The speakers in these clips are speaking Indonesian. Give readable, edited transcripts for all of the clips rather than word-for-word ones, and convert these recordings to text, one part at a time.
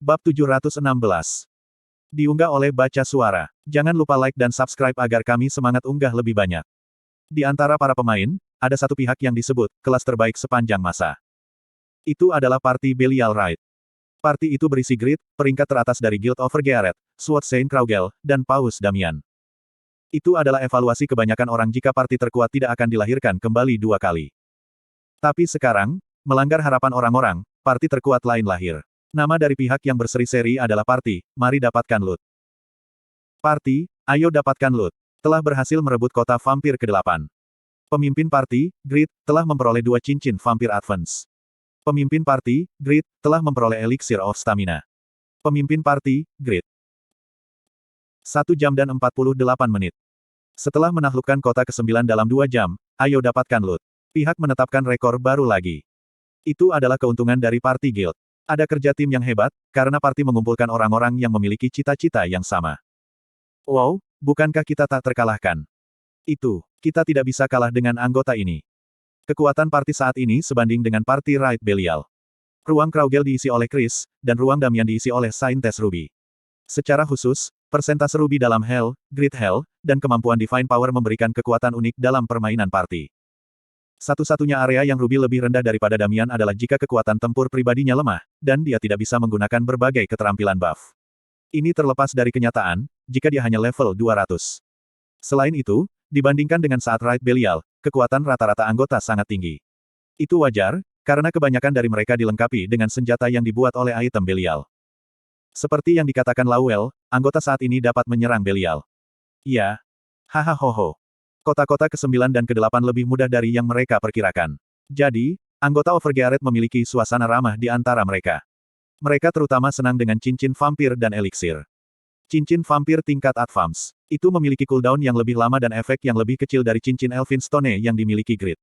Bab 716. Diunggah oleh Baca Suara. Jangan lupa like dan subscribe agar kami semangat unggah lebih banyak. Di antara para pemain, ada satu pihak yang disebut kelas terbaik sepanjang masa. Itu adalah parti Belial Wright. Parti itu berisi Grid, peringkat teratas dari Guild of Vergearet, Sword Saint Kraugel, dan Paus Damian. Itu adalah evaluasi kebanyakan orang jika parti terkuat tidak akan dilahirkan kembali 2 kali. Tapi sekarang, melanggar harapan orang-orang, parti terkuat lain lahir. Nama dari pihak yang berseri-seri adalah Parti, mari dapatkan loot. Parti, ayo dapatkan loot. Telah berhasil merebut kota vampir ke-8. Pemimpin Parti, Grid, telah memperoleh 2 cincin vampir advance. Pemimpin Parti, Grid, telah memperoleh Elixir of Stamina. Pemimpin Parti, Grid. 1 jam dan 48 menit. Setelah menaklukkan kota ke-9 dalam 2 jam, ayo dapatkan loot. Pihak menetapkan rekor baru lagi. Itu adalah keuntungan dari Parti Guild. Ada kerja tim yang hebat, karena parti mengumpulkan orang-orang yang memiliki cita-cita yang sama. Wow, bukankah kita tak terkalahkan? Kita tidak bisa kalah dengan anggota ini. Kekuatan parti saat ini sebanding dengan parti Wright Belial. Ruang Kraugel diisi oleh Chris, dan ruang Damian diisi oleh Saintes Ruby. Secara khusus, persentase Ruby dalam Hell, Grid Hell, dan kemampuan Divine Power memberikan kekuatan unik dalam permainan parti. Satu-satunya area yang Ruby lebih rendah daripada Damian adalah jika kekuatan tempur pribadinya lemah, dan dia tidak bisa menggunakan berbagai keterampilan buff. Ini terlepas dari kenyataan, jika dia hanya level 200. Selain itu, dibandingkan dengan saat Wright Belial, kekuatan rata-rata anggota sangat tinggi. Itu wajar, karena kebanyakan dari mereka dilengkapi dengan senjata yang dibuat oleh item Belial. Seperti yang dikatakan Lawel, anggota saat ini dapat menyerang Belial. Ya. Hahaha. Kota-kota ke-9 dan ke-8 lebih mudah dari yang mereka perkirakan. Jadi, anggota Overgearet memiliki suasana ramah di antara mereka. Mereka terutama senang dengan cincin vampir dan elixir. Cincin vampir tingkat advance. Itu memiliki cooldown yang lebih lama dan efek yang lebih kecil dari cincin Elphinstone yang dimiliki Grid.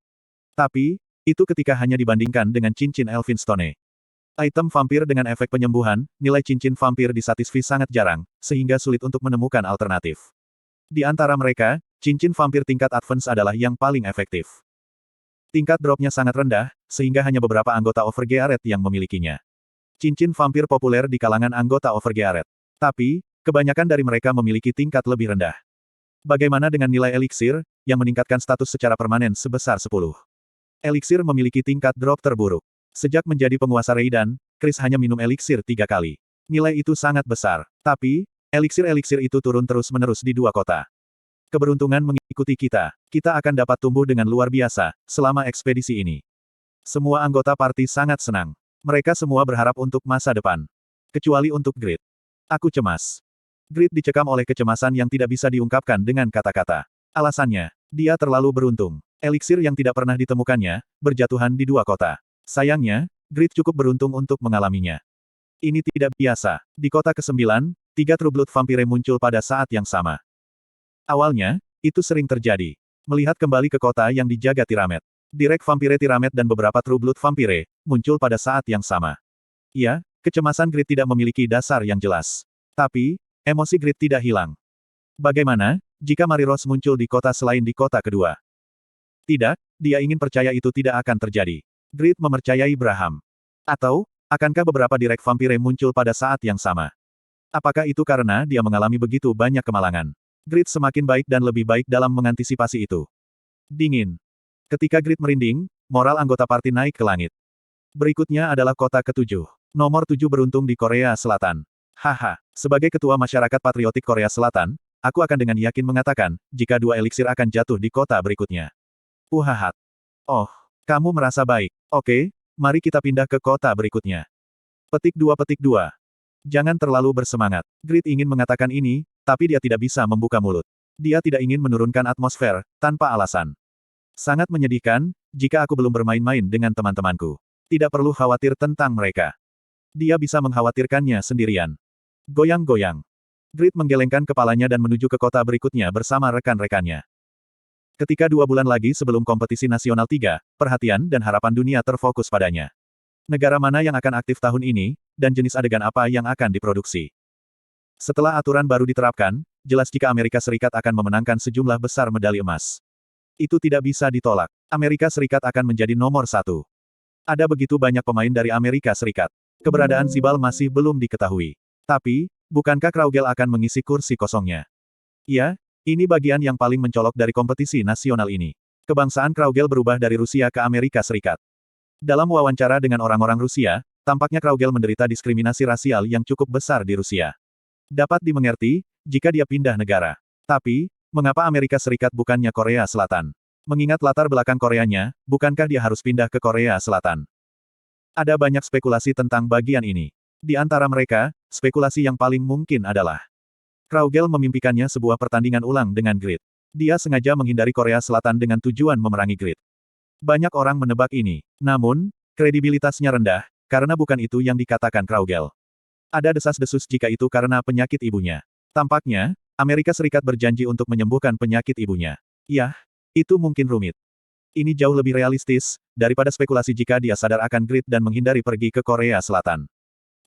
Tapi, itu ketika hanya dibandingkan dengan cincin Elphinstone. Item vampir dengan efek penyembuhan, nilai cincin vampir di Satisfy sangat jarang, sehingga sulit untuk menemukan alternatif. Di antara mereka, cincin vampir tingkat advance adalah yang paling efektif. Tingkat dropnya sangat rendah, sehingga hanya beberapa anggota Overgearet yang memilikinya. Cincin vampir populer di kalangan anggota Overgearet. Tapi, kebanyakan dari mereka memiliki tingkat lebih rendah. Bagaimana dengan nilai elixir, yang meningkatkan status secara permanen sebesar 10? Elixir memiliki tingkat drop terburuk. Sejak menjadi penguasa Raidan, Chris hanya minum elixir 3 kali. Nilai itu sangat besar. Tapi, elixir-elixir itu turun terus-menerus di 2 kota. Keberuntungan mengikuti kita. Kita akan dapat tumbuh dengan luar biasa, selama ekspedisi ini. Semua anggota parti sangat senang. Mereka semua berharap untuk masa depan. Kecuali untuk Grid. Aku cemas. Grid dicekam oleh kecemasan yang tidak bisa diungkapkan dengan kata-kata. Alasannya, dia terlalu beruntung. Elixir yang tidak pernah ditemukannya, berjatuhan di 2 kota. Sayangnya, Grid cukup beruntung untuk mengalaminya. Ini tidak biasa. Di kota ke-9, 3 True Blood Vampire muncul pada saat yang sama. Awalnya, itu sering terjadi. Melihat kembali ke kota yang dijaga Tiramet. Direk Vampire Tiramet dan beberapa True Blood Vampire, muncul pada saat yang sama. Ya, kecemasan Grid tidak memiliki dasar yang jelas. Tapi, emosi Grid tidak hilang. Bagaimana, jika Mariros muncul di kota selain di kota kedua? Tidak, dia ingin percaya itu tidak akan terjadi. Grid mempercayai Braham. Atau, akankah beberapa Direk Vampire muncul pada saat yang sama? Apakah itu karena dia mengalami begitu banyak kemalangan? Grid semakin baik dan lebih baik dalam mengantisipasi itu. Dingin. Ketika Grid merinding, moral anggota parti naik ke langit. Berikutnya adalah kota ke-7. Nomor 7 beruntung di Korea Selatan. Haha, sebagai ketua masyarakat patriotik Korea Selatan, aku akan dengan yakin mengatakan, jika 2 elixir akan jatuh di kota berikutnya. Uhahat. Oh, kamu merasa baik. Oke, mari kita pindah ke kota berikutnya. Petik 2. Jangan terlalu bersemangat. Grid ingin mengatakan ini, tapi dia tidak bisa membuka mulut. Dia tidak ingin menurunkan atmosfer, tanpa alasan. Sangat menyedihkan, jika aku belum bermain-main dengan teman-temanku. Tidak perlu khawatir tentang mereka. Dia bisa mengkhawatirkannya sendirian. Goyang-goyang. Grid menggelengkan kepalanya dan menuju ke kota berikutnya bersama rekan-rekannya. Ketika 2 bulan lagi sebelum kompetisi nasional 3, perhatian dan harapan dunia terfokus padanya. Negara mana yang akan aktif tahun ini, dan jenis adegan apa yang akan diproduksi. Setelah aturan baru diterapkan, jelas jika Amerika Serikat akan memenangkan sejumlah besar medali emas. Itu tidak bisa ditolak. Amerika Serikat akan menjadi nomor 1. Ada begitu banyak pemain dari Amerika Serikat. Keberadaan Zibal masih belum diketahui. Tapi, bukankah Kraugel akan mengisi kursi kosongnya? Ya, ini bagian yang paling mencolok dari kompetisi nasional ini. Kebangsaan Kraugel berubah dari Rusia ke Amerika Serikat. Dalam wawancara dengan orang-orang Rusia, tampaknya Kraugel menderita diskriminasi rasial yang cukup besar di Rusia. Dapat dimengerti, jika dia pindah negara. Tapi, mengapa Amerika Serikat bukannya Korea Selatan? Mengingat latar belakang Koreanya, bukankah dia harus pindah ke Korea Selatan? Ada banyak spekulasi tentang bagian ini. Di antara mereka, spekulasi yang paling mungkin adalah Kraugel memimpikannya sebuah pertandingan ulang dengan Grid. Dia sengaja menghindari Korea Selatan dengan tujuan memerangi Grid. Banyak orang menebak ini. Namun, kredibilitasnya rendah, karena bukan itu yang dikatakan Kraugel. Ada desas-desus jika itu karena penyakit ibunya. Tampaknya, Amerika Serikat berjanji untuk menyembuhkan penyakit ibunya. Yah, itu mungkin rumit. Ini jauh lebih realistis, daripada spekulasi jika dia sadar akan Grid dan menghindari pergi ke Korea Selatan.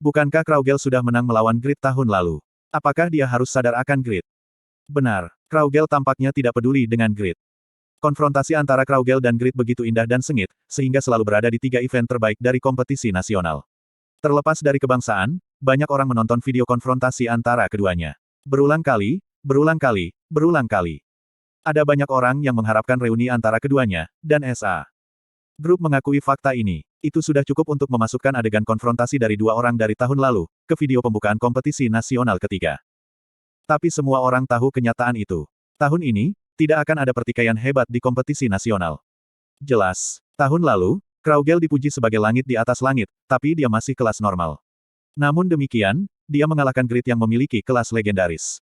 Bukankah Kraugel sudah menang melawan Grid tahun lalu? Apakah dia harus sadar akan Grid? Benar, Kraugel tampaknya tidak peduli dengan Grid. Konfrontasi antara Kraugel dan Grid begitu indah dan sengit, sehingga selalu berada di 3 event terbaik dari kompetisi nasional. Terlepas dari kebangsaan, banyak orang menonton video konfrontasi antara keduanya. Berulang kali, berulang kali, berulang kali. Ada banyak orang yang mengharapkan reuni antara keduanya, dan SA. Grup mengakui fakta ini. Itu sudah cukup untuk memasukkan adegan konfrontasi dari 2 orang dari tahun lalu, ke video pembukaan kompetisi nasional ketiga. Tapi semua orang tahu kenyataan itu. Tahun ini, tidak akan ada pertikaian hebat di kompetisi nasional. Jelas, tahun lalu, Kraugel dipuji sebagai langit di atas langit, tapi dia masih kelas normal. Namun demikian, dia mengalahkan Grid yang memiliki kelas legendaris.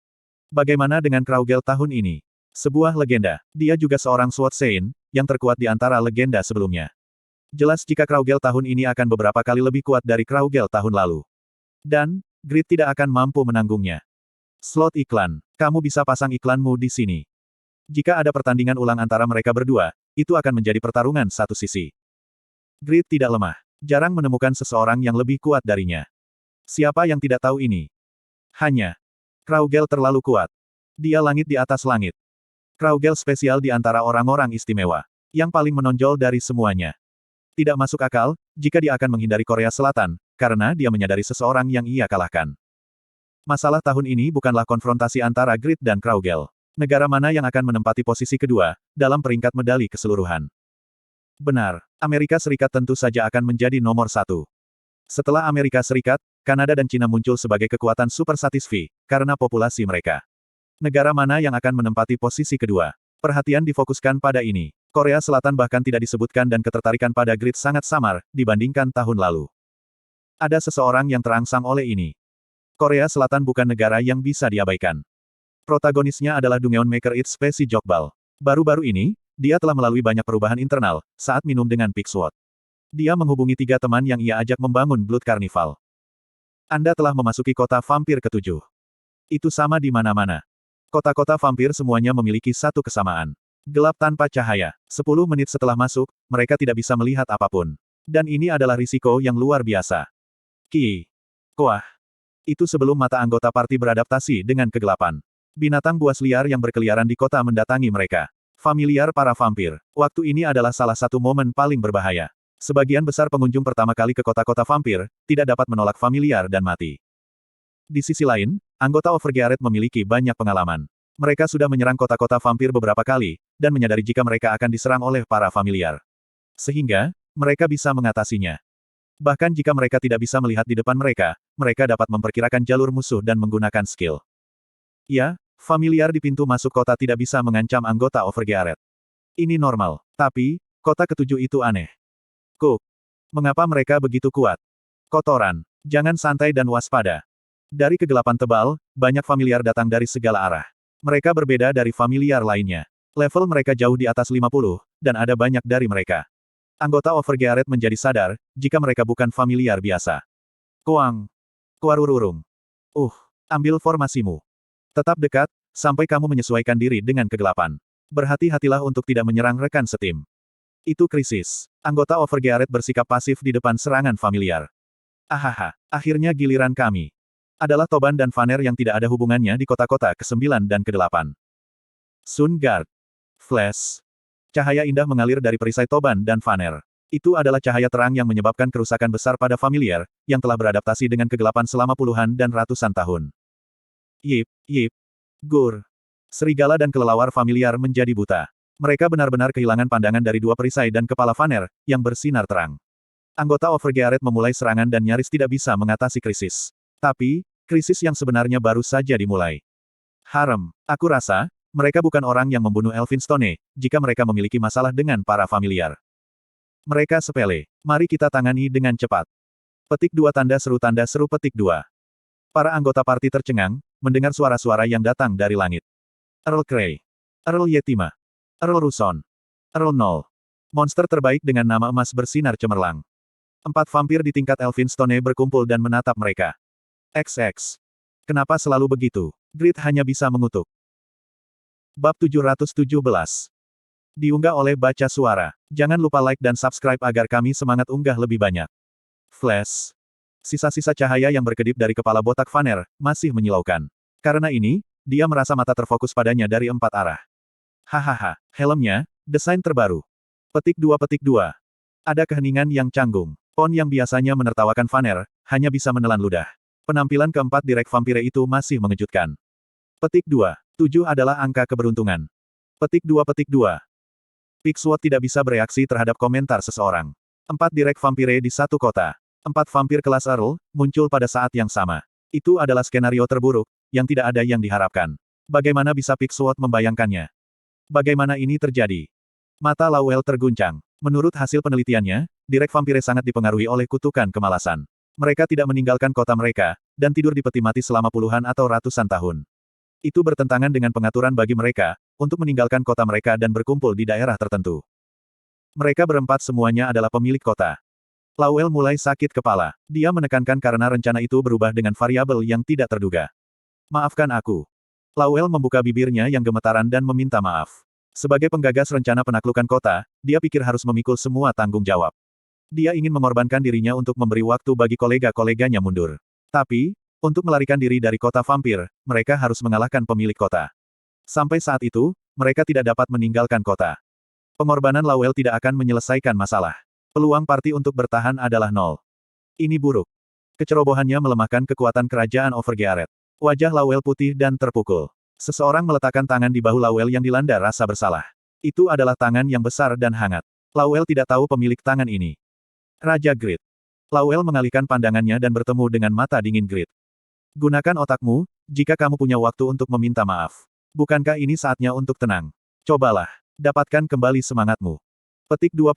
Bagaimana dengan Kraugel tahun ini? Sebuah legenda. Dia juga seorang Sword Saint, yang terkuat di antara legenda sebelumnya. Jelas jika Kraugel tahun ini akan beberapa kali lebih kuat dari Kraugel tahun lalu. Dan, Grid tidak akan mampu menanggungnya. Slot iklan. Kamu bisa pasang iklanmu di sini. Jika ada pertandingan ulang antara mereka berdua, itu akan menjadi pertarungan satu sisi. Grid tidak lemah. Jarang menemukan seseorang yang lebih kuat darinya. Siapa yang tidak tahu ini? Hanya Kraugel terlalu kuat. Dia langit di atas langit. Kraugel spesial di antara orang-orang istimewa. Yang paling menonjol dari semuanya. Tidak masuk akal, jika dia akan menghindari Korea Selatan, karena dia menyadari seseorang yang ia kalahkan. Masalah tahun ini bukanlah konfrontasi antara Grid dan Kraugel. Negara mana yang akan menempati posisi kedua, dalam peringkat medali keseluruhan? Benar, Amerika Serikat tentu saja akan menjadi nomor 1. Setelah Amerika Serikat, Kanada dan Cina muncul sebagai kekuatan super satisfi, karena populasi mereka. Negara mana yang akan menempati posisi kedua? Perhatian difokuskan pada ini. Korea Selatan bahkan tidak disebutkan dan ketertarikan pada Grid sangat samar, dibandingkan tahun lalu. Ada seseorang yang terangsang oleh ini. Korea Selatan bukan negara yang bisa diabaikan. Protagonisnya adalah Dungeon Maker It Speci Jokbal. Baru-baru ini, dia telah melalui banyak perubahan internal, saat minum dengan Pixwood. Dia menghubungi 3 teman yang ia ajak membangun Blood Carnival. Anda telah memasuki kota vampir ke-7. Itu sama di mana-mana. Kota-kota vampir semuanya memiliki satu kesamaan. Gelap tanpa cahaya. 10 menit setelah masuk, mereka tidak bisa melihat apapun. Dan ini adalah risiko yang luar biasa. Wah. Itu sebelum mata anggota parti beradaptasi dengan kegelapan. Binatang buas liar yang berkeliaran di kota mendatangi mereka. Familiar para vampir. Waktu ini adalah salah satu momen paling berbahaya. Sebagian besar pengunjung pertama kali ke kota-kota vampir, tidak dapat menolak familiar dan mati. Di sisi lain, anggota Overgearet memiliki banyak pengalaman. Mereka sudah menyerang kota-kota vampir beberapa kali, dan menyadari jika mereka akan diserang oleh para familiar. Sehingga, mereka bisa mengatasinya. Bahkan jika mereka tidak bisa melihat di depan mereka, mereka dapat memperkirakan jalur musuh dan menggunakan skill. Ya, familiar di pintu masuk kota tidak bisa mengancam anggota Overgearet. Ini normal. Tapi, kota ke-7 itu aneh. Mengapa mereka begitu kuat? Kotoran. Jangan santai dan waspada. Dari kegelapan tebal, banyak familiar datang dari segala arah. Mereka berbeda dari familiar lainnya. Level mereka jauh di atas 50, dan ada banyak dari mereka. Anggota Overgearet menjadi sadar, jika mereka bukan familiar biasa. Kuarururung. Ambil formasimu. Tetap dekat, sampai kamu menyesuaikan diri dengan kegelapan. Berhati-hatilah untuk tidak menyerang rekan setim. Itu krisis. Anggota Overgearet bersikap pasif di depan serangan familiar. Akhirnya giliran kami. Adalah Toban dan Vaner yang tidak ada hubungannya di kota-kota ke-9 dan ke-8. Sun Guard. Flash. Cahaya indah mengalir dari perisai Toban dan Vaner. Itu adalah cahaya terang yang menyebabkan kerusakan besar pada familiar, yang telah beradaptasi dengan kegelapan selama puluhan dan ratusan tahun. Yip, yip, gur. Serigala dan kelelawar familiar menjadi buta. Mereka benar-benar kehilangan pandangan dari dua perisai dan kepala Vaner, yang bersinar terang. Anggota Overgearet memulai serangan dan nyaris tidak bisa mengatasi krisis. Tapi, krisis yang sebenarnya baru saja dimulai. Harem, aku rasa, mereka bukan orang yang membunuh Elphinstone, jika mereka memiliki masalah dengan para familiar. Mereka sepele. Mari kita tangani dengan cepat. Petik 2 tanda seru petik 2. Para anggota parti tercengang, mendengar suara-suara yang datang dari langit. Earl Grey. Earl Yetima. Earl Ruson. Earl Null. Monster terbaik dengan nama emas bersinar cemerlang. 4 vampir di tingkat Elphinstone berkumpul dan menatap mereka. XX. Kenapa selalu begitu? Grid hanya bisa mengutuk. Bab 717. Diunggah oleh Baca Suara. Jangan lupa like dan subscribe agar kami semangat unggah lebih banyak. Flash. Sisa-sisa cahaya yang berkedip dari kepala botak Vaner, masih menyilaukan. Karena ini, dia merasa mata terfokus padanya dari 4 arah. Hahaha, helmnya, desain terbaru. Petik 2. Ada keheningan yang canggung. Pon yang biasanya menertawakan Vaner, hanya bisa menelan ludah. Penampilan keempat direk vampire itu masih mengejutkan. Petik 2. 7 adalah angka keberuntungan. Petik 2. Pixwood tidak bisa bereaksi terhadap komentar seseorang. 4 direk vampire di satu kota. 4 vampir kelas Earl, muncul pada saat yang sama. Itu adalah skenario terburuk, yang tidak ada yang diharapkan. Bagaimana bisa Pixwood membayangkannya? Bagaimana ini terjadi? Mata Lawel terguncang. Menurut hasil penelitiannya, direk vampire sangat dipengaruhi oleh kutukan kemalasan. Mereka tidak meninggalkan kota mereka, dan tidur di peti mati selama puluhan atau ratusan tahun. Itu bertentangan dengan pengaturan bagi mereka, untuk meninggalkan kota mereka dan berkumpul di daerah tertentu. Mereka berempat semuanya adalah pemilik kota. Lawel mulai sakit kepala. Dia menekankan karena rencana itu berubah dengan variabel yang tidak terduga. Maafkan aku. Lawel membuka bibirnya yang gemetaran dan meminta maaf. Sebagai penggagas rencana penaklukan kota, dia pikir harus memikul semua tanggung jawab. Dia ingin mengorbankan dirinya untuk memberi waktu bagi kolega-koleganya mundur. Tapi, untuk melarikan diri dari kota vampir, mereka harus mengalahkan pemilik kota. Sampai saat itu, mereka tidak dapat meninggalkan kota. Pengorbanan Lawel tidak akan menyelesaikan masalah. Peluang parti untuk bertahan adalah 0. Ini buruk. Kecerobohannya melemahkan kekuatan kerajaan Overgearet. Wajah Lawel putih dan terpukul. Seseorang meletakkan tangan di bahu Lawel yang dilanda rasa bersalah. Itu adalah tangan yang besar dan hangat. Lawel tidak tahu pemilik tangan ini. Raja Grid. Lawel mengalihkan pandangannya dan bertemu dengan mata dingin Grid. Gunakan otakmu, jika kamu punya waktu untuk meminta maaf. Bukankah ini saatnya untuk tenang? Cobalah. Dapatkan kembali semangatmu. Petik 2.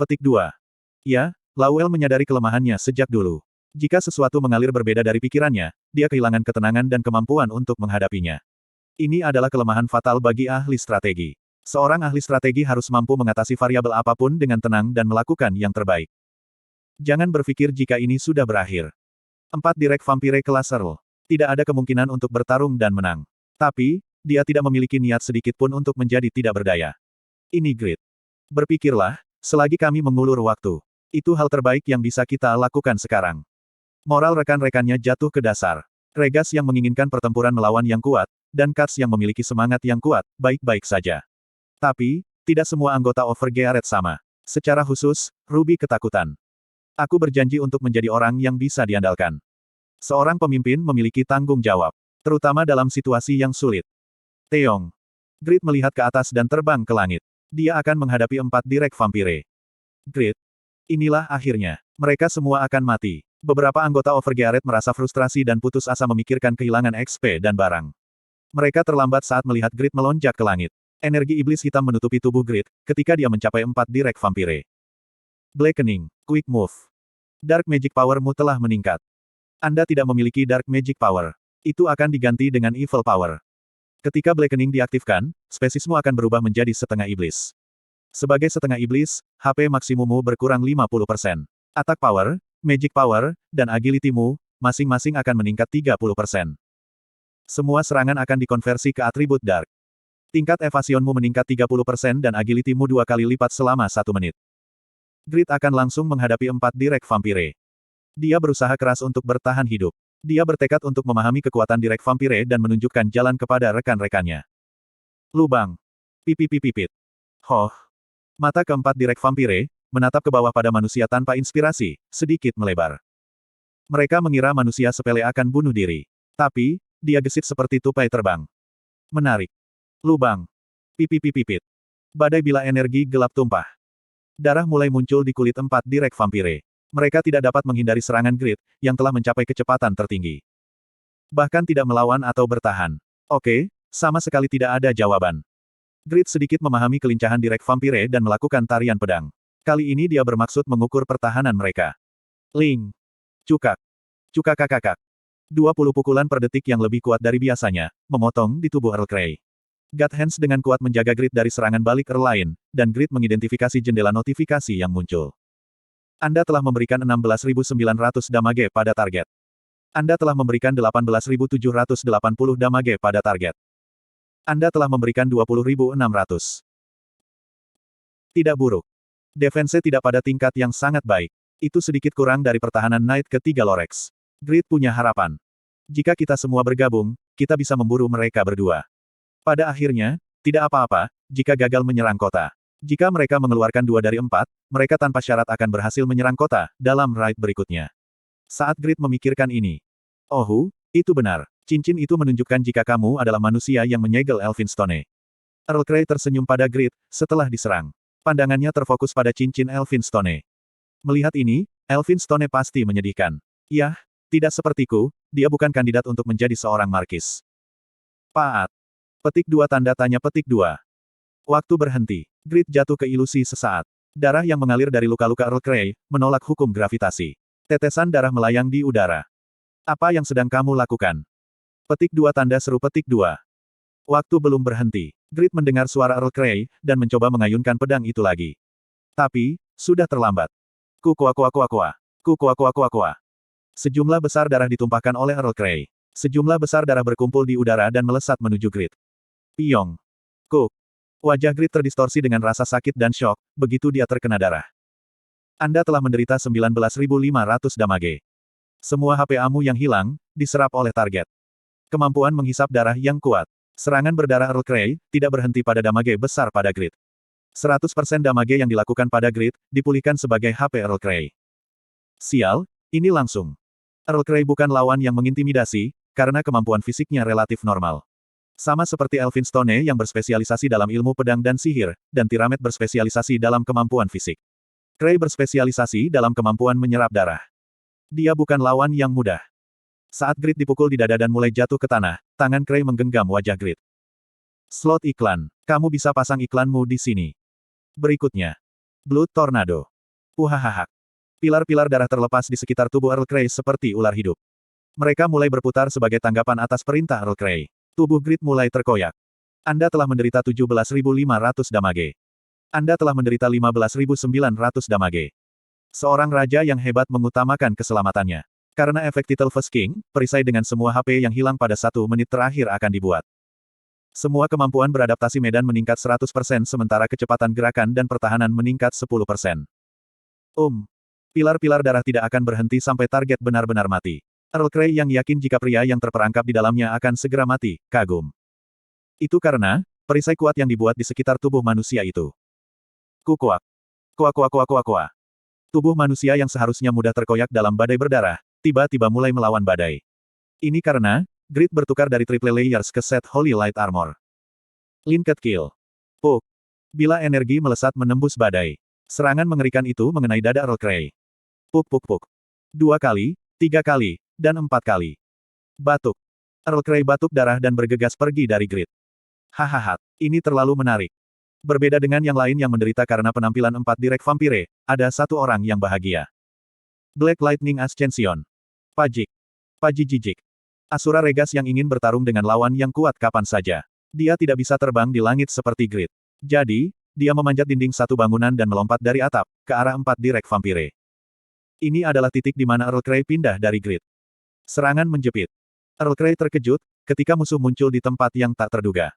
Ya, Lawel menyadari kelemahannya sejak dulu. Jika sesuatu mengalir berbeda dari pikirannya, dia kehilangan ketenangan dan kemampuan untuk menghadapinya. Ini adalah kelemahan fatal bagi ahli strategi. Seorang ahli strategi harus mampu mengatasi variabel apapun dengan tenang dan melakukan yang terbaik. Jangan berpikir jika ini sudah berakhir. 4 direk vampire kelas Earl. Tidak ada kemungkinan untuk bertarung dan menang. Tapi, dia tidak memiliki niat sedikit pun untuk menjadi tidak berdaya. Ini Grid. Berpikirlah, selagi kami mengulur waktu. Itu hal terbaik yang bisa kita lakukan sekarang. Moral rekan-rekannya jatuh ke dasar. Regas yang menginginkan pertempuran melawan yang kuat, dan Katz yang memiliki semangat yang kuat, baik-baik saja. Tapi, tidak semua anggota Overgearet sama. Secara khusus, Ruby ketakutan. Aku berjanji untuk menjadi orang yang bisa diandalkan. Seorang pemimpin memiliki tanggung jawab, terutama dalam situasi yang sulit. Teong. Grid melihat ke atas dan terbang ke langit. Dia akan menghadapi 4 direk vampire. Grid. Inilah akhirnya. Mereka semua akan mati. Beberapa anggota Overgearet merasa frustrasi dan putus asa memikirkan kehilangan XP dan barang. Mereka terlambat saat melihat Grid melonjak ke langit. Energi iblis hitam menutupi tubuh Grid, ketika dia mencapai 4 direk vampire. Blackening. Quick move. Dark Magic Power-mu telah meningkat. Anda tidak memiliki Dark Magic Power. Itu akan diganti dengan Evil Power. Ketika Blackening diaktifkan, spesismu akan berubah menjadi setengah iblis. Sebagai setengah iblis, HP maksimummu berkurang 50%. Attack Power, Magic Power, dan Agility-mu, masing-masing akan meningkat 30%. Semua serangan akan dikonversi ke atribut Dark. Tingkat evasionmu meningkat 30% dan Agility-mu 2 kali lipat selama 1 menit. Grid akan langsung menghadapi 4 direk vampire. Dia berusaha keras untuk bertahan hidup. Dia bertekad untuk memahami kekuatan direk vampire dan menunjukkan jalan kepada rekan-rekannya. Lubang. Pipit. Hoh. Mata keempat direk vampire, menatap ke bawah pada manusia tanpa inspirasi, sedikit melebar. Mereka mengira manusia sepele akan bunuh diri. Tapi, dia gesit seperti tupai terbang. Menarik. Lubang. Pipit. Badai bila energi gelap tumpah. Darah mulai muncul di kulit 4 direk vampire. Mereka tidak dapat menghindari serangan Grid, yang telah mencapai kecepatan tertinggi. Bahkan tidak melawan atau bertahan. Oke, sama sekali tidak ada jawaban. Grid sedikit memahami kelincahan direk vampire dan melakukan tarian pedang. Kali ini dia bermaksud mengukur pertahanan mereka. Ling. Cukak. Cukak. 20 pukulan per detik yang lebih kuat dari biasanya, memotong di tubuh Earl Grey. God Hands dengan kuat menjaga Grid dari serangan balik Earl lain, dan Grid mengidentifikasi jendela notifikasi yang muncul. Anda telah memberikan 16.900 damage pada target. Anda telah memberikan 18.780 damage pada target. Anda telah memberikan 20.600. Tidak buruk. Defense tidak pada tingkat yang sangat baik. Itu sedikit kurang dari pertahanan Knight ketiga Lorex. Grid punya harapan. Jika kita semua bergabung, kita bisa memburu mereka berdua. Pada akhirnya, tidak apa-apa, jika gagal menyerang kota. Jika mereka mengeluarkan 2 dari 4, mereka tanpa syarat akan berhasil menyerang kota, dalam raid berikutnya. Saat Grid memikirkan ini. Oh, itu benar. Cincin itu menunjukkan jika kamu adalah manusia yang menyegel Elphinstone. Earl Grey tersenyum pada Grid, setelah diserang. Pandangannya terfokus pada cincin Elphinstone. Melihat ini, Elphinstone pasti menyedihkan. Yah, tidak sepertiku, dia bukan kandidat untuk menjadi seorang markis. Paat. Petik 2 tanda tanya petik 2. Waktu berhenti. Grid jatuh ke ilusi sesaat. Darah yang mengalir dari luka-luka Earl Grey, menolak hukum gravitasi. Tetesan darah melayang di udara. Apa yang sedang kamu lakukan? Petik 2 tanda seru petik 2. Waktu belum berhenti. Grid mendengar suara Earl Grey, dan mencoba mengayunkan pedang itu lagi. Tapi, sudah terlambat. Kukuak. Sejumlah besar darah ditumpahkan oleh Earl Grey. Sejumlah besar darah berkumpul di udara dan melesat menuju Grid. Piong. Kuk. Wajah Grid terdistorsi dengan rasa sakit dan syok, begitu dia terkena darah. Anda telah menderita 19.500 damage. Semua HP-mu yang hilang, diserap oleh target. Kemampuan menghisap darah yang kuat. Serangan berdarah Earl Grey, tidak berhenti pada damage besar pada Grid. 100% damage yang dilakukan pada Grid, dipulihkan sebagai HP Earl Grey. Sial, ini langsung. Earl Grey bukan lawan yang mengintimidasi, karena kemampuan fisiknya relatif normal. Sama seperti Elphinstone yang berspesialisasi dalam ilmu pedang dan sihir, dan Tiramet berspesialisasi dalam kemampuan fisik. Grey berspesialisasi dalam kemampuan menyerap darah. Dia bukan lawan yang mudah. Saat Grid dipukul di dada dan mulai jatuh ke tanah, tangan Grey menggenggam wajah Grid. Slot iklan. Kamu bisa pasang iklanmu di sini. Berikutnya. Blood Tornado. Uhahahak. Pilar-pilar darah terlepas di sekitar tubuh Earl Grey seperti ular hidup. Mereka mulai berputar sebagai tanggapan atas perintah Earl Grey. Tubuh Grid mulai terkoyak. Anda telah menderita 17.500 damage. Anda telah menderita 15.900 damage. Seorang raja yang hebat mengutamakan keselamatannya. Karena efek Title First King, perisai dengan semua HP yang hilang pada 1 menit terakhir akan dibuat. Semua kemampuan beradaptasi medan meningkat 100% sementara kecepatan gerakan dan pertahanan meningkat 10%. Pilar-pilar darah tidak akan berhenti sampai target benar-benar mati. Earl Grey yang yakin jika pria yang terperangkap di dalamnya akan segera mati, kagum. Itu karena, perisai kuat yang dibuat di sekitar tubuh manusia itu. Kukuak. Kuak. Tubuh manusia yang seharusnya mudah terkoyak dalam badai berdarah, tiba-tiba mulai melawan badai. Ini karena, Grid bertukar dari triple layers ke set Holy Light Armor. Linked Kill. Puk. Bila energi melesat menembus badai. Serangan mengerikan itu mengenai dada Earl Grey. Puk. 2 kali, 3 kali, dan 4 kali. Batuk. Earl Grey batuk darah dan bergegas pergi dari Grid. Hahaha, ini terlalu menarik. Berbeda dengan yang lain yang menderita karena penampilan 4 direk vampire, ada satu orang yang bahagia. Black Lightning Ascension. Pajijijik. Asura Regas yang ingin bertarung dengan lawan yang kuat kapan saja. Dia tidak bisa terbang di langit seperti Grid. Jadi, dia memanjat dinding satu bangunan dan melompat dari atap, ke arah 4 direk vampire. Ini adalah titik di mana Earl Grey pindah dari Grid. Serangan menjepit. Earl Grey terkejut, ketika musuh muncul di tempat yang tak terduga.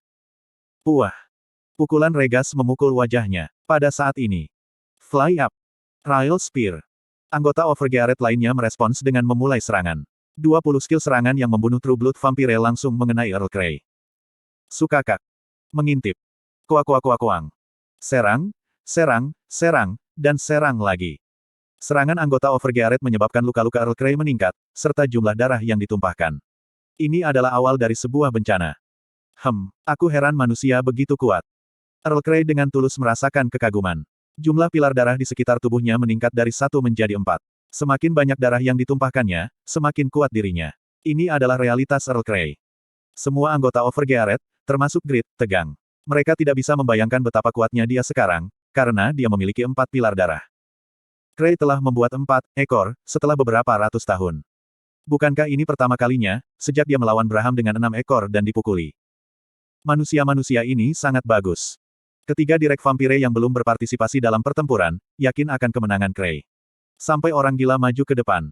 Puah. Pukulan Regas memukul wajahnya. Pada saat ini. Fly Up. Rail Spear. Anggota Overgearet lainnya merespons dengan memulai serangan. 20 skill serangan yang membunuh True Blood Vampire langsung mengenai Earl Grey. Sukakak. Mengintip. Kuang. Serang. dan serang lagi. Serangan anggota Overgearet menyebabkan luka-luka Earl Grey meningkat, serta jumlah darah yang ditumpahkan. Ini adalah awal dari sebuah bencana. Aku heran manusia begitu kuat. Earl Grey dengan tulus merasakan kekaguman. Jumlah pilar darah di sekitar tubuhnya meningkat dari 1 menjadi 4. Semakin banyak darah yang ditumpahkannya, semakin kuat dirinya. Ini adalah realitas Earl Grey. Semua anggota Overgearet, termasuk Grid, tegang. Mereka tidak bisa membayangkan betapa kuatnya dia sekarang, karena dia memiliki 4 pilar darah. Grey telah membuat 4 ekor, setelah beberapa ratus tahun. Bukankah ini pertama kalinya, sejak dia melawan Braham dengan 6 ekor dan dipukuli? Manusia-manusia ini sangat bagus. Ketiga direk vampire yang belum berpartisipasi dalam pertempuran, yakin akan kemenangan Grey. Sampai orang gila maju ke depan.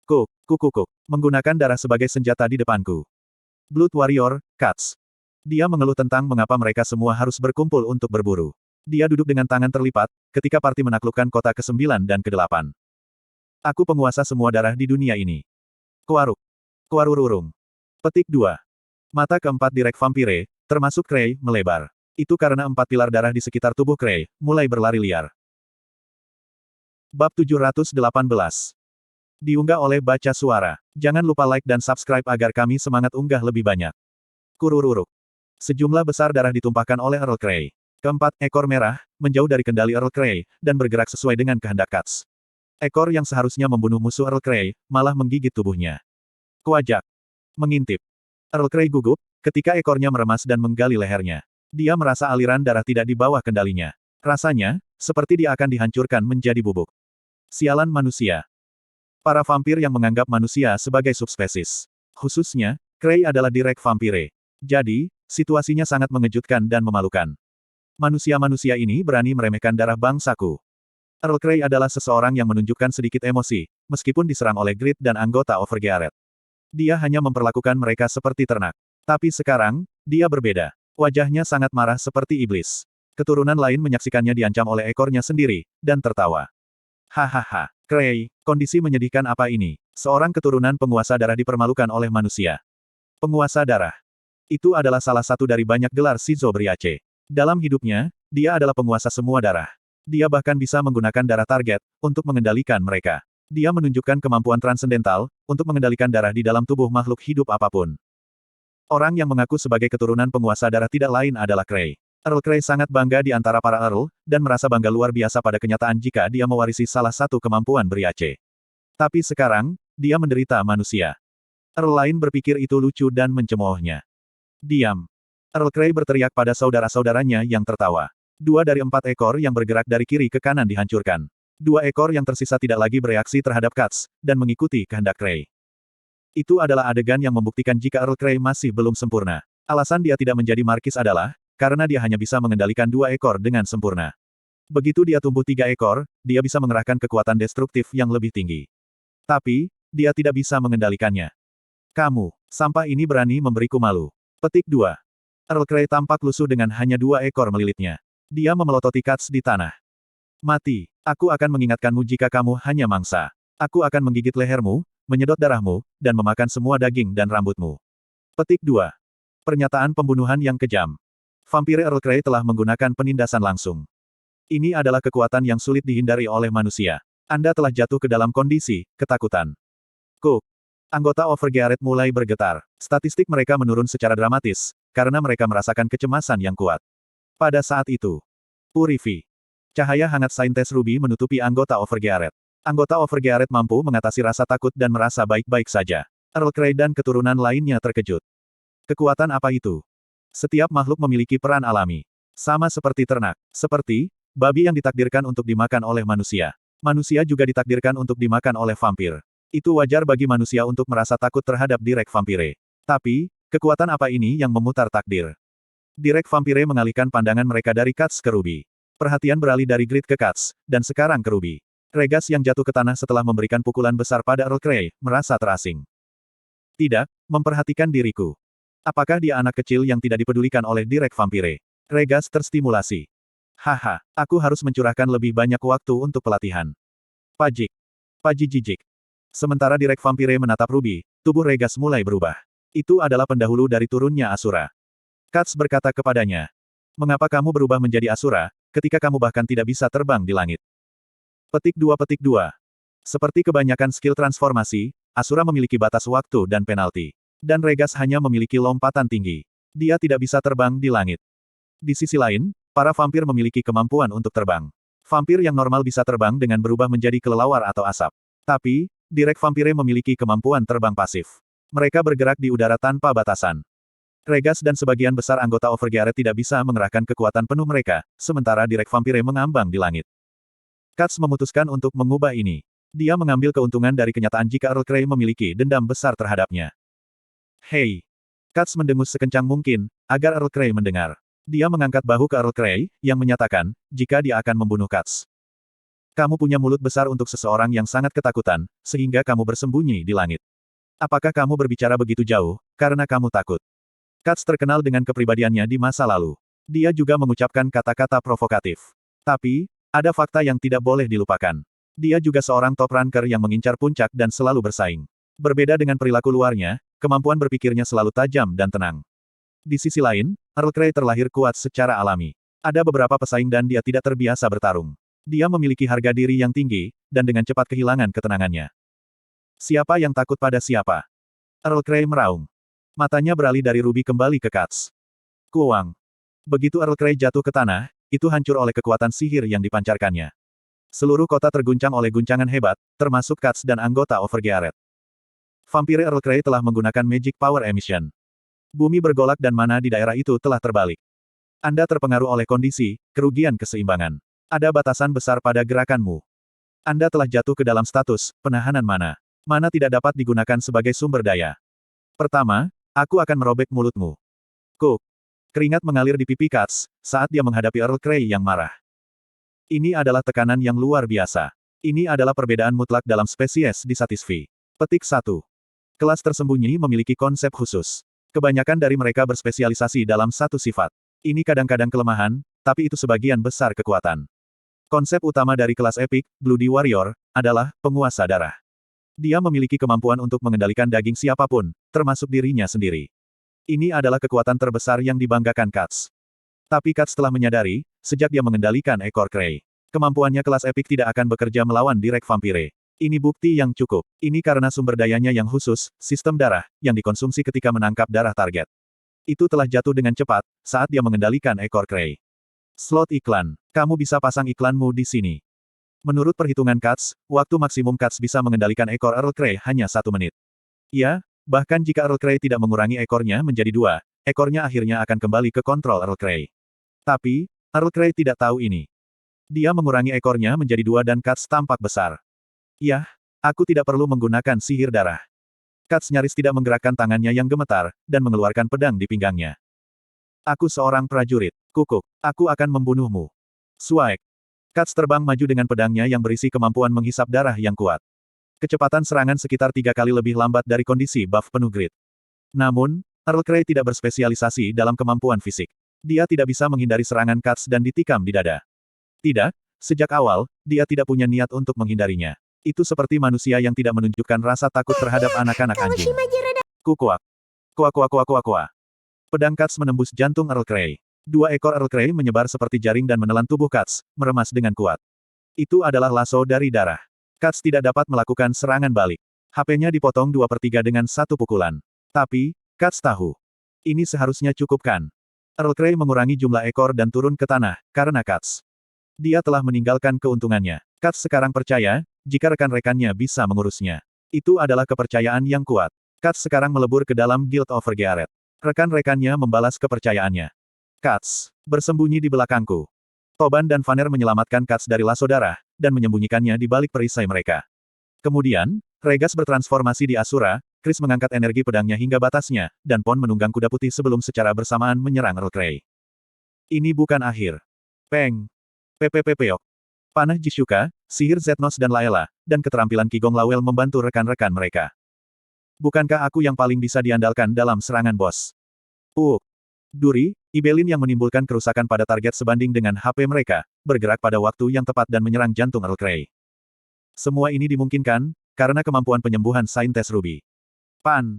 Kuk. Menggunakan darah sebagai senjata di depanku. Blood Warrior, Cuts. Dia mengeluh tentang mengapa mereka semua harus berkumpul untuk berburu. Dia duduk dengan tangan terlipat, ketika parti menaklukkan kota ke-9 dan ke-8. Aku penguasa semua darah di dunia ini. Kuaruk. Kuarururung. Petik 2. Mata keempat direk vampire, termasuk Grey, melebar. Itu karena 4 pilar darah di sekitar tubuh Grey, mulai berlari liar. Bab 718. Diunggah oleh Baca Suara. Jangan lupa like dan subscribe agar kami semangat unggah lebih banyak. Kurururuk. Sejumlah besar darah ditumpahkan oleh Earl Grey. Keempat ekor merah, menjauh dari kendali Earl Grey, dan bergerak sesuai dengan kehendak Cuts. Ekor yang seharusnya membunuh musuh Earl Grey, malah menggigit tubuhnya. Kuajak. Mengintip. Earl Grey gugup, ketika ekornya meremas dan menggali lehernya. Dia merasa aliran darah tidak di bawah kendalinya. Rasanya, seperti dia akan dihancurkan menjadi bubuk. Sialan manusia. Para vampir yang menganggap manusia sebagai subspesies. Khususnya, Grey adalah direk vampire. Jadi, situasinya sangat mengejutkan dan memalukan. Manusia-manusia ini berani meremehkan darah bangsaku. Earl Grey adalah seseorang yang menunjukkan sedikit emosi, meskipun diserang oleh Grid dan anggota Overgearet. Dia hanya memperlakukan mereka seperti ternak. Tapi sekarang, dia berbeda. Wajahnya sangat marah seperti iblis. Keturunan lain menyaksikannya diancam oleh ekornya sendiri, dan tertawa. Hahaha, Grey, kondisi menyedihkan apa ini? Seorang keturunan penguasa darah dipermalukan oleh manusia. Penguasa darah. Itu adalah salah satu dari banyak gelar Shizo Briace. Dalam hidupnya, dia adalah penguasa semua darah. Dia bahkan bisa menggunakan darah target, untuk mengendalikan mereka. Dia menunjukkan kemampuan transendental, untuk mengendalikan darah di dalam tubuh makhluk hidup apapun. Orang yang mengaku sebagai keturunan penguasa darah tidak lain adalah Grey. Earl Grey sangat bangga di antara para Earl, dan merasa bangga luar biasa pada kenyataan jika dia mewarisi salah satu kemampuan Briace. Tapi sekarang, dia menderita manusia. Earl lain berpikir itu lucu dan mencemoohnya. Diam. Earl Grey berteriak pada saudara-saudaranya yang tertawa. 2 dari 4 ekor yang bergerak dari kiri ke kanan dihancurkan. 2 ekor yang tersisa tidak lagi bereaksi terhadap Cuts, dan mengikuti kehendak Grey. Itu adalah adegan yang membuktikan jika Earl Grey masih belum sempurna. Alasan dia tidak menjadi markis adalah, karena dia hanya bisa mengendalikan 2 ekor dengan sempurna. Begitu dia tumbuh 3 ekor, dia bisa mengerahkan kekuatan destruktif yang lebih tinggi. Tapi, dia tidak bisa mengendalikannya. Kamu, sampah ini berani memberiku malu. Petik 2. Earl Grey tampak lusuh dengan hanya 2 ekor melilitnya. Dia memelototi Cuts di tanah. Mati, aku akan mengingatkanmu jika kamu hanya mangsa. Aku akan menggigit lehermu, menyedot darahmu, dan memakan semua daging dan rambutmu. Petik 2. Pernyataan pembunuhan yang kejam. Vampire Earl Grey telah menggunakan penindasan langsung. Ini adalah kekuatan yang sulit dihindari oleh manusia. Anda telah jatuh ke dalam kondisi ketakutan. Kuk. Anggota Overgearet mulai bergetar. Statistik mereka menurun secara dramatis, karena mereka merasakan kecemasan yang kuat. Pada saat itu, Purifi. Cahaya hangat Saintes Ruby menutupi anggota Overgearet. Anggota Overgearet mampu mengatasi rasa takut dan merasa baik-baik saja. Earl Grey dan keturunan lainnya terkejut. Kekuatan apa itu? Setiap makhluk memiliki peran alami. Sama seperti ternak. Seperti, babi yang ditakdirkan untuk dimakan oleh manusia. Manusia juga ditakdirkan untuk dimakan oleh vampir. Itu wajar bagi manusia untuk merasa takut terhadap direk vampire. Tapi, kekuatan apa ini yang memutar takdir? Direk vampire mengalihkan pandangan mereka dari Cuts ke Ruby. Perhatian beralih dari Grid ke Cuts, dan sekarang ke Ruby. Regas yang jatuh ke tanah setelah memberikan pukulan besar pada Earl Grey, merasa terasing. Tidak, memperhatikan diriku. Apakah dia anak kecil yang tidak dipedulikan oleh direk vampire? Regas terstimulasi. Haha, aku harus mencurahkan lebih banyak waktu untuk pelatihan. Pajik. Pajijijik. Sementara direk vampire menatap Ruby, tubuh Regas mulai berubah. Itu adalah pendahulu dari turunnya Asura. Cuts berkata kepadanya. Mengapa kamu berubah menjadi Asura, ketika kamu bahkan tidak bisa terbang di langit? Petik 2 petik 2. Seperti kebanyakan skill transformasi, Asura memiliki batas waktu dan penalti. Dan Regas hanya memiliki lompatan tinggi. Dia tidak bisa terbang di langit. Di sisi lain, para vampir memiliki kemampuan untuk terbang. Vampir yang normal bisa terbang dengan berubah menjadi kelelawar atau asap. Tapi, Direk Vampire memiliki kemampuan terbang pasif. Mereka bergerak di udara tanpa batasan. Regas dan sebagian besar anggota Overgearet tidak bisa mengerahkan kekuatan penuh mereka, sementara Direk Vampire mengambang di langit. Katz memutuskan untuk mengubah ini. Dia mengambil keuntungan dari kenyataan jika Earl Grey memiliki dendam besar terhadapnya. Hei! Katz mendengus sekencang mungkin, agar Earl Grey mendengar. Dia mengangkat bahu ke Earl Grey, yang menyatakan, jika dia akan membunuh Katz. Kamu punya mulut besar untuk seseorang yang sangat ketakutan, sehingga kamu bersembunyi di langit. Apakah kamu berbicara begitu jauh, karena kamu takut? Katz terkenal dengan kepribadiannya di masa lalu. Dia juga mengucapkan kata-kata provokatif. Tapi, ada fakta yang tidak boleh dilupakan. Dia juga seorang top ranker yang mengincar puncak dan selalu bersaing. Berbeda dengan perilaku luarnya, kemampuan berpikirnya selalu tajam dan tenang. Di sisi lain, Earl Grey terlahir kuat secara alami. Ada beberapa pesaing dan dia tidak terbiasa bertarung. Dia memiliki harga diri yang tinggi, dan dengan cepat kehilangan ketenangannya. Siapa yang takut pada siapa? Earl Grey meraung. Matanya beralih dari Ruby kembali ke Katz. Kuang. Begitu Earl Grey jatuh ke tanah, itu hancur oleh kekuatan sihir yang dipancarkannya. Seluruh kota terguncang oleh guncangan hebat, termasuk Katz dan anggota Overgearet. Vampire Earl Grey telah menggunakan Magic Power Emission. Bumi bergolak dan mana di daerah itu telah terbalik. Anda terpengaruh oleh kondisi, kerugian keseimbangan. Ada batasan besar pada gerakanmu. Anda telah jatuh ke dalam status, penahanan mana. Mana tidak dapat digunakan sebagai sumber daya. Pertama, aku akan merobek mulutmu. Cook. Keringat mengalir di pipi Katz, saat dia menghadapi Earl Grey yang marah. Ini adalah tekanan yang luar biasa. Ini adalah perbedaan mutlak dalam spesies di Satisfy. Petik 1. Kelas tersembunyi memiliki konsep khusus. Kebanyakan dari mereka berspesialisasi dalam satu sifat. Ini kadang-kadang kelemahan, tapi itu sebagian besar kekuatan. Konsep utama dari kelas Epic, Bloody Warrior, adalah penguasa darah. Dia memiliki kemampuan untuk mengendalikan daging siapapun, termasuk dirinya sendiri. Ini adalah kekuatan terbesar yang dibanggakan Katz. Tapi Katz telah menyadari, sejak dia mengendalikan ekor Grey. Kemampuannya kelas Epic tidak akan bekerja melawan Direk Vampire. Ini bukti yang cukup. Ini karena sumber dayanya yang khusus, sistem darah, yang dikonsumsi ketika menangkap darah target. Itu telah jatuh dengan cepat, saat dia mengendalikan ekor Grey. Slot iklan. Kamu bisa pasang iklanmu di sini. Menurut perhitungan Katz, waktu maksimum Katz bisa mengendalikan ekor Earl Grey hanya 1 menit. Ya, bahkan jika Earl Grey tidak mengurangi ekornya menjadi 2, ekornya akhirnya akan kembali ke kontrol Earl Grey. Tapi, Earl Grey tidak tahu ini. Dia mengurangi ekornya menjadi 2 dan Katz tampak besar. Yah, aku tidak perlu menggunakan sihir darah. Katz nyaris tidak menggerakkan tangannya yang gemetar, dan mengeluarkan pedang di pinggangnya. Aku seorang prajurit. Kukuk, aku akan membunuhmu. Swipe. Katz terbang maju dengan pedangnya yang berisi kemampuan menghisap darah yang kuat. Kecepatan serangan sekitar 3 kali lebih lambat dari kondisi buff penuh grit. Namun, Earl Grey tidak berspesialisasi dalam kemampuan fisik. Dia tidak bisa menghindari serangan Katz dan ditikam di dada. Tidak, sejak awal, dia tidak punya niat untuk menghindarinya. Itu seperti manusia yang tidak menunjukkan rasa takut terhadap anak-anak anjing. Kukuak. Kuak kuak kuak kuak kuak. Pedang Katz menembus jantung Earl Grey. 2 ekor Earl Grey menyebar seperti jaring dan menelan tubuh Katz, meremas dengan kuat. Itu adalah lasso dari darah. Katz tidak dapat melakukan serangan balik. HP-nya dipotong 2/3 dengan satu pukulan. Tapi, Katz tahu. Ini seharusnya cukup kan? Earl Grey mengurangi jumlah ekor dan turun ke tanah, karena Katz. Dia telah meninggalkan keuntungannya. Katz sekarang percaya, jika rekan-rekannya bisa mengurusnya. Itu adalah kepercayaan yang kuat. Katz sekarang melebur ke dalam Guild Overgearet. Rekan-rekannya membalas kepercayaannya. Katz, bersembunyi di belakangku. Toban dan Vanner menyelamatkan Katz dari lasso darah, dan menyembunyikannya di balik perisai mereka. Kemudian, Regas bertransformasi di Asura, Chris mengangkat energi pedangnya hingga batasnya, dan Pon menunggang kuda putih sebelum secara bersamaan menyerang Earl Grey. Ini bukan akhir. Peng. Pepepepeok. Panah Jishuka, sihir Zetnos dan Laela, dan keterampilan Qigong Lawel membantu rekan-rekan mereka. Bukankah aku yang paling bisa diandalkan dalam serangan bos? Duri, Ibelin yang menimbulkan kerusakan pada target sebanding dengan HP mereka, bergerak pada waktu yang tepat dan menyerang jantung Earl Grey. Semua ini dimungkinkan, karena kemampuan penyembuhan Saintes Ruby. Pan.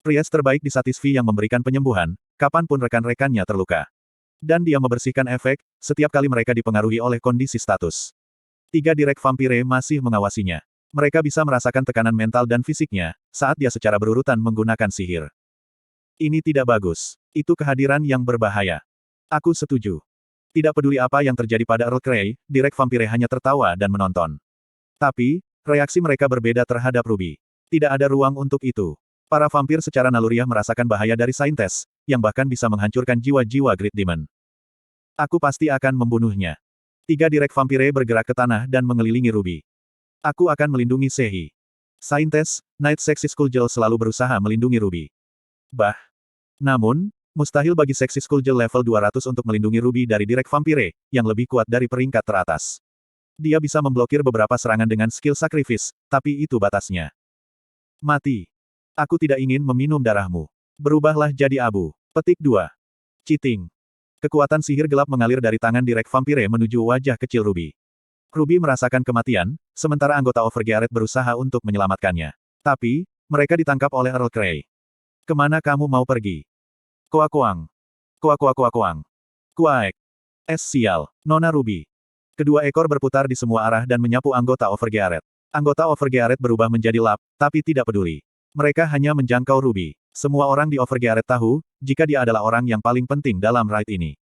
Priest terbaik di Satisfy yang memberikan penyembuhan, kapanpun rekan-rekannya terluka. Dan dia membersihkan efek, setiap kali mereka dipengaruhi oleh kondisi status. 3 direk vampire masih mengawasinya. Mereka bisa merasakan tekanan mental dan fisiknya, saat dia secara berurutan menggunakan sihir. Ini tidak bagus. Itu kehadiran yang berbahaya. Aku setuju. Tidak peduli apa yang terjadi pada Earl Grey, direk vampire hanya tertawa dan menonton. Tapi, reaksi mereka berbeda terhadap Ruby. Tidak ada ruang untuk itu. Para vampir secara naluriah merasakan bahaya dari Saintes, yang bahkan bisa menghancurkan jiwa-jiwa Great Demon. Aku pasti akan membunuhnya. 3 direk vampire bergerak ke tanah dan mengelilingi Ruby. Aku akan melindungi Sehi. Saintes, Night Sexy Skullgirl selalu berusaha melindungi Ruby. Namun, mustahil bagi Sexy Skullgirl level 200 untuk melindungi Ruby dari direk vampire, yang lebih kuat dari peringkat teratas. Dia bisa memblokir beberapa serangan dengan skill sacrifice, tapi itu batasnya. Mati. Aku tidak ingin meminum darahmu. Berubahlah jadi abu. Petik 2. Cheating. Kekuatan sihir gelap mengalir dari tangan direk vampire menuju wajah kecil Ruby. Ruby merasakan kematian, sementara anggota Overgearet berusaha untuk menyelamatkannya. Tapi, mereka ditangkap oleh Earl Grey. Kemana kamu mau pergi? Koakoang. Koakoang. Kuaek. Sial, Nona Ruby. Kedua ekor berputar di semua arah dan menyapu anggota Overgearet. Anggota Overgearet berubah menjadi lap, tapi tidak peduli. Mereka hanya menjangkau Ruby. Semua orang di Overgearet tahu, jika dia adalah orang yang paling penting dalam raid ini.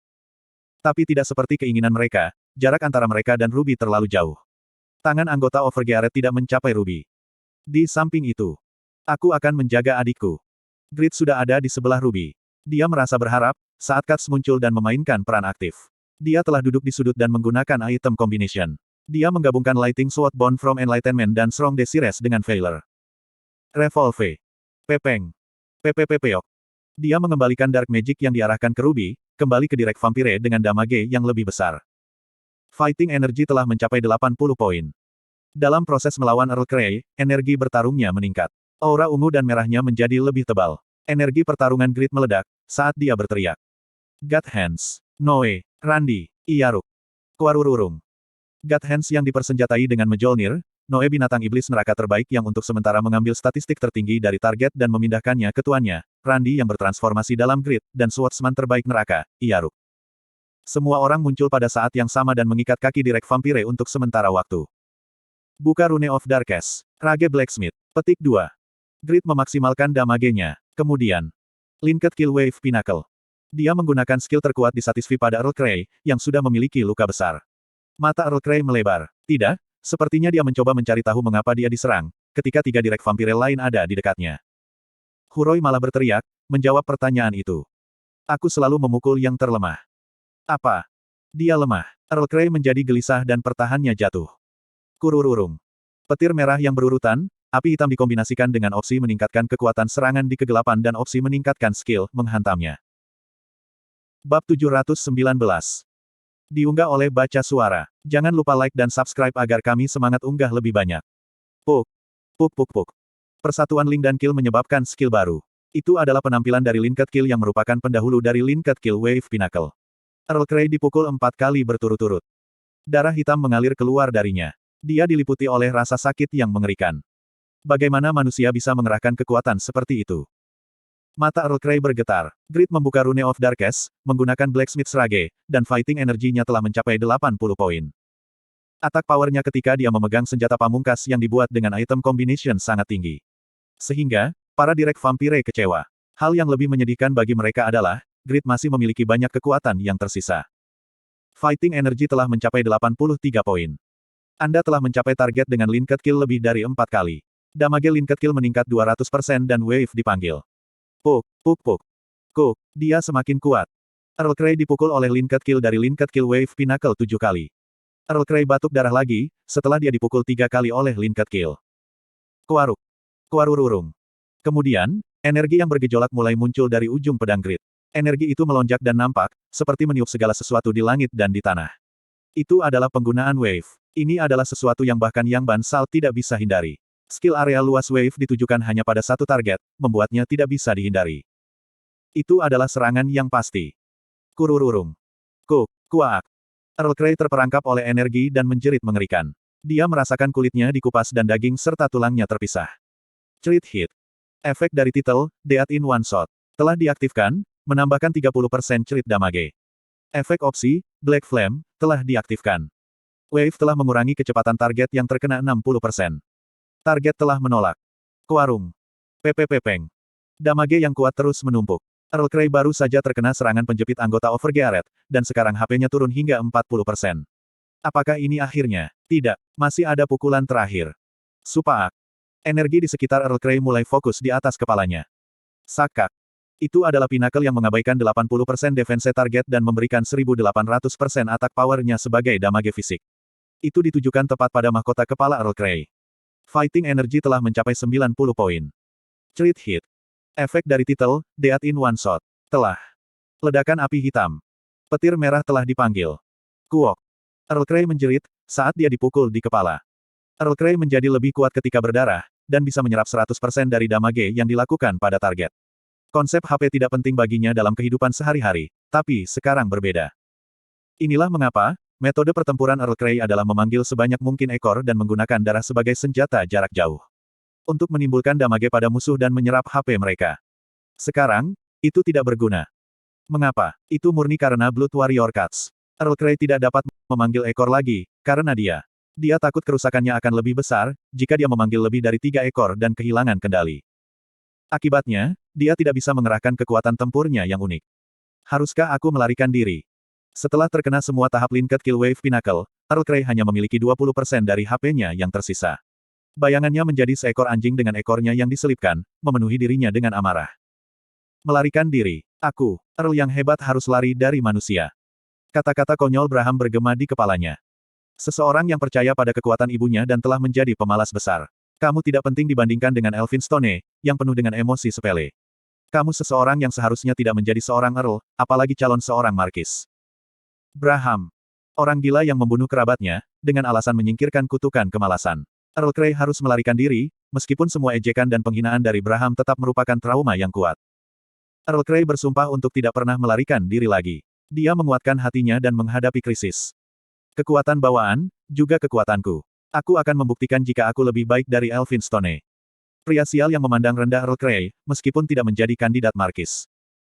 Tapi tidak seperti keinginan mereka, jarak antara mereka dan Ruby terlalu jauh. Tangan anggota Overgearet tidak mencapai Ruby. Di samping itu, aku akan menjaga adikku. Grit sudah ada di sebelah Ruby. Dia merasa berharap, saat Katz muncul dan memainkan peran aktif. Dia telah duduk di sudut dan menggunakan item combination. Dia menggabungkan Lighting Sword Bond from Enlightenment dan Strong Desires dengan Failure. Revolve. Pepeng. Pepepepeok. Dia mengembalikan Dark Magic yang diarahkan ke Ruby, kembali ke direk vampire dengan damage yang lebih besar. Fighting Energy telah mencapai 80 poin. Dalam proses melawan Earl Grey, energi bertarungnya meningkat. Aura ungu dan merahnya menjadi lebih tebal. Energi pertarungan Grit meledak, saat dia berteriak. God Hands. Noe. Randy. Iyaruk. Kuarururung. God Hands yang dipersenjatai dengan Mjolnir, Noe binatang iblis neraka terbaik yang untuk sementara mengambil statistik tertinggi dari target dan memindahkannya ke tuannya, Randy yang bertransformasi dalam Grit, dan swordsman terbaik neraka, Iyaruk. Semua orang muncul pada saat yang sama dan mengikat kaki direk vampire untuk sementara waktu. Buka Rune of Darkest. Rage Blacksmith. Petik 2. Grit memaksimalkan damage-nya. Kemudian, Linked Kill Wave Pinnacle. Dia menggunakan skill terkuat di Satisfy pada Earl Grey, yang sudah memiliki luka besar. Mata Earl Grey melebar. Tidak, sepertinya dia mencoba mencari tahu mengapa dia diserang, ketika 3 direk vampire lain ada di dekatnya. Huroi malah berteriak, menjawab pertanyaan itu. Aku selalu memukul yang terlemah. Apa? Dia lemah. Earl Grey menjadi gelisah dan pertahannya jatuh. Kurururung. Petir merah yang berurutan, api hitam dikombinasikan dengan opsi meningkatkan kekuatan serangan di kegelapan dan opsi meningkatkan skill menghantamnya. Bab 719. Diunggah oleh Baca Suara. Jangan lupa like dan subscribe agar kami semangat unggah lebih banyak. Puk. Puk puk puk. Persatuan Link dan Kill menyebabkan skill baru. Itu adalah penampilan dari Linked Kill yang merupakan pendahulu dari Linked Kill Wave Pinnacle. Earl Grey dipukul 4 kali berturut-turut. Darah hitam mengalir keluar darinya. Dia diliputi oleh rasa sakit yang mengerikan. Bagaimana manusia bisa mengerahkan kekuatan seperti itu? Mata Earl Grey bergetar. Grit membuka Rune of Darkest, menggunakan Blacksmith's Rage, dan fighting energinya telah mencapai 80 poin. Attack power-nya ketika dia memegang senjata pamungkas yang dibuat dengan item combination sangat tinggi. Sehingga, para direk vampire kecewa. Hal yang lebih menyedihkan bagi mereka adalah, Grit masih memiliki banyak kekuatan yang tersisa. Fighting energy telah mencapai 83 poin. Anda telah mencapai target dengan Linked Kill lebih dari 4 kali. Damage Linked Kill meningkat 200% dan Wave dipanggil. Puk, puk puk. Kuk, dia semakin kuat. Earl Grey dipukul oleh Linked Kill dari Linked Kill Wave Pinnacle 7 kali. Earl Grey batuk darah lagi, setelah dia dipukul 3 kali oleh Linked Kill. Kuaruk. Kuarururung. Kemudian, energi yang bergejolak mulai muncul dari ujung pedang Grit. Energi itu melonjak dan nampak, seperti meniup segala sesuatu di langit dan di tanah. Itu adalah penggunaan Wave. Ini adalah sesuatu yang bahkan Yang Ban Sal tidak bisa hindari. Skill area luas Wave ditujukan hanya pada satu target, membuatnya tidak bisa dihindari. Itu adalah serangan yang pasti. Kurururung. Kuk, kuak. Earl Grey terperangkap oleh energi dan menjerit mengerikan. Dia merasakan kulitnya dikupas dan daging serta tulangnya terpisah. Crit hit. Efek dari titel, Death in One Shot, telah diaktifkan, menambahkan 30% crit damage. Efek opsi, Black Flame, telah diaktifkan. Wave telah mengurangi kecepatan target yang terkena 60%. Target telah menolak. Kewarung. Peng. Damage yang kuat terus menumpuk. Earl Grey baru saja terkena serangan penjepit anggota Overgearet, dan sekarang HP-nya turun hingga 40%. Apakah ini akhirnya? Tidak, masih ada pukulan terakhir. Supaak. Energi di sekitar Earl Grey mulai fokus di atas kepalanya. Sakak. Itu adalah Pinnacle yang mengabaikan 80% defense target dan memberikan 1800% attack power-nya sebagai damage fisik. Itu ditujukan tepat pada mahkota kepala Earl Grey. Fighting energy telah mencapai 90 poin. Crit hit. Efek dari titel, Death in One Shot. Telah. Ledakan api hitam. Petir merah telah dipanggil. Kuok. Earl Grey menjerit, saat dia dipukul di kepala. Earl Grey menjadi lebih kuat ketika berdarah, dan bisa menyerap 100% dari damage yang dilakukan pada target. Konsep HP tidak penting baginya dalam kehidupan sehari-hari, tapi sekarang berbeda. Inilah mengapa, metode pertempuran Earl Grey adalah memanggil sebanyak mungkin ekor dan menggunakan darah sebagai senjata jarak jauh. Untuk menimbulkan damage pada musuh dan menyerap HP mereka. Sekarang, itu tidak berguna. Mengapa? Itu murni karena Blood Warrior Cuts. Earl Grey tidak dapat memanggil ekor lagi, karena dia takut kerusakannya akan lebih besar, jika dia memanggil lebih dari 3 ekor dan kehilangan kendali. Akibatnya, dia tidak bisa mengerahkan kekuatan tempurnya yang unik. Haruskah aku melarikan diri? Setelah terkena semua tahap Linked Kill Wave Pinnacle, Earl Grey hanya memiliki 20% dari HP-nya yang tersisa. Bayangannya menjadi seekor anjing dengan ekornya yang diselipkan, memenuhi dirinya dengan amarah. Melarikan diri. Aku, Earl yang hebat harus lari dari manusia. Kata-kata konyol Braham bergema di kepalanya. Seseorang yang percaya pada kekuatan ibunya dan telah menjadi pemalas besar. Kamu tidak penting dibandingkan dengan Elphinstone, yang penuh dengan emosi sepele. Kamu seseorang yang seharusnya tidak menjadi seorang Earl, apalagi calon seorang Markis. Braham. Orang gila yang membunuh kerabatnya, dengan alasan menyingkirkan kutukan kemalasan. Earl Grey harus melarikan diri, meskipun semua ejekan dan penghinaan dari Braham tetap merupakan trauma yang kuat. Earl Grey bersumpah untuk tidak pernah melarikan diri lagi. Dia menguatkan hatinya dan menghadapi krisis. Kekuatan bawaan, juga kekuatanku. Aku akan membuktikan jika aku lebih baik dari Elphinstone. Pria sial yang memandang rendah Earl Grey, meskipun tidak menjadi kandidat Markis.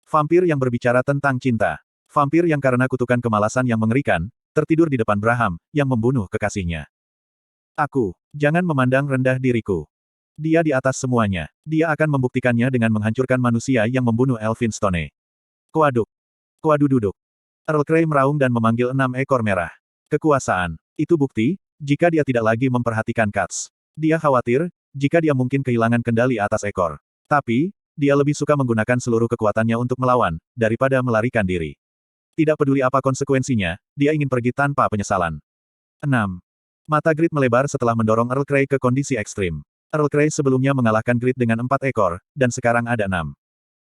Vampir yang berbicara tentang cinta. Vampir yang karena kutukan kemalasan yang mengerikan, tertidur di depan Braham, yang membunuh kekasihnya. Aku, jangan memandang rendah diriku. Dia di atas semuanya. Dia akan membuktikannya dengan menghancurkan manusia yang membunuh Elphinstone. Kuaduk. Kuadududuk. Earl Grey meraung dan memanggil 6 ekor merah. Kekuasaan. Itu bukti, jika dia tidak lagi memperhatikan Cuts. Dia khawatir, jika dia mungkin kehilangan kendali atas ekor. Tapi, dia lebih suka menggunakan seluruh kekuatannya untuk melawan, daripada melarikan diri. Tidak peduli apa konsekuensinya, dia ingin pergi tanpa penyesalan. 6. Mata Grid melebar setelah mendorong Earl Grey ke kondisi ekstrim. Earl Grey sebelumnya mengalahkan Grid dengan 4 ekor, dan sekarang ada 6.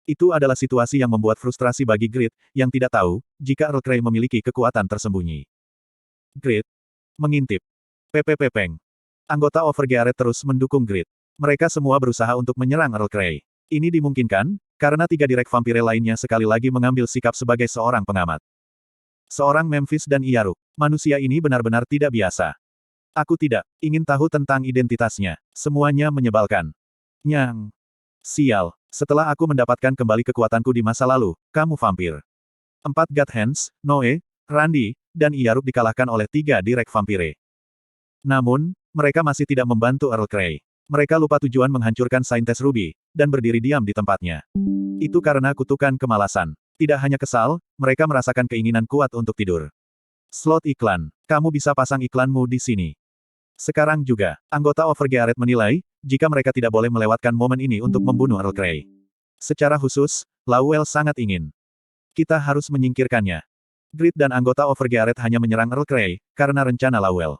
Itu adalah situasi yang membuat frustrasi bagi Grid, yang tidak tahu, jika Earl Grey memiliki kekuatan tersembunyi. Grid. Mengintip. Peng. Anggota Overgearet terus mendukung Grid. Mereka semua berusaha untuk menyerang Earl Grey. Ini dimungkinkan, karena 3 direk vampire lainnya sekali lagi mengambil sikap sebagai seorang pengamat. Seorang Memphis dan Iyaruk. Manusia ini benar-benar tidak biasa. Aku tidak ingin tahu tentang identitasnya. Semuanya menyebalkan. Nyang. Sial. Setelah aku mendapatkan kembali kekuatanku di masa lalu, kamu vampir. 4 God Hands, Noe, Randy, dan Iyaruk dikalahkan oleh 3 direk vampire. Namun, mereka masih tidak membantu Earl Grey. Mereka lupa tujuan menghancurkan Saintes Ruby, dan berdiri diam di tempatnya. Itu karena kutukan kemalasan. Tidak hanya kesal, mereka merasakan keinginan kuat untuk tidur. Slot iklan. Kamu bisa pasang iklanmu di sini. Sekarang juga, anggota Overgearet menilai, jika mereka tidak boleh melewatkan momen ini untuk membunuh Earl Grey. Secara khusus, Lawel sangat ingin. Kita harus menyingkirkannya. Grid dan anggota Overgearet hanya menyerang Earl Grey, karena rencana Lawel.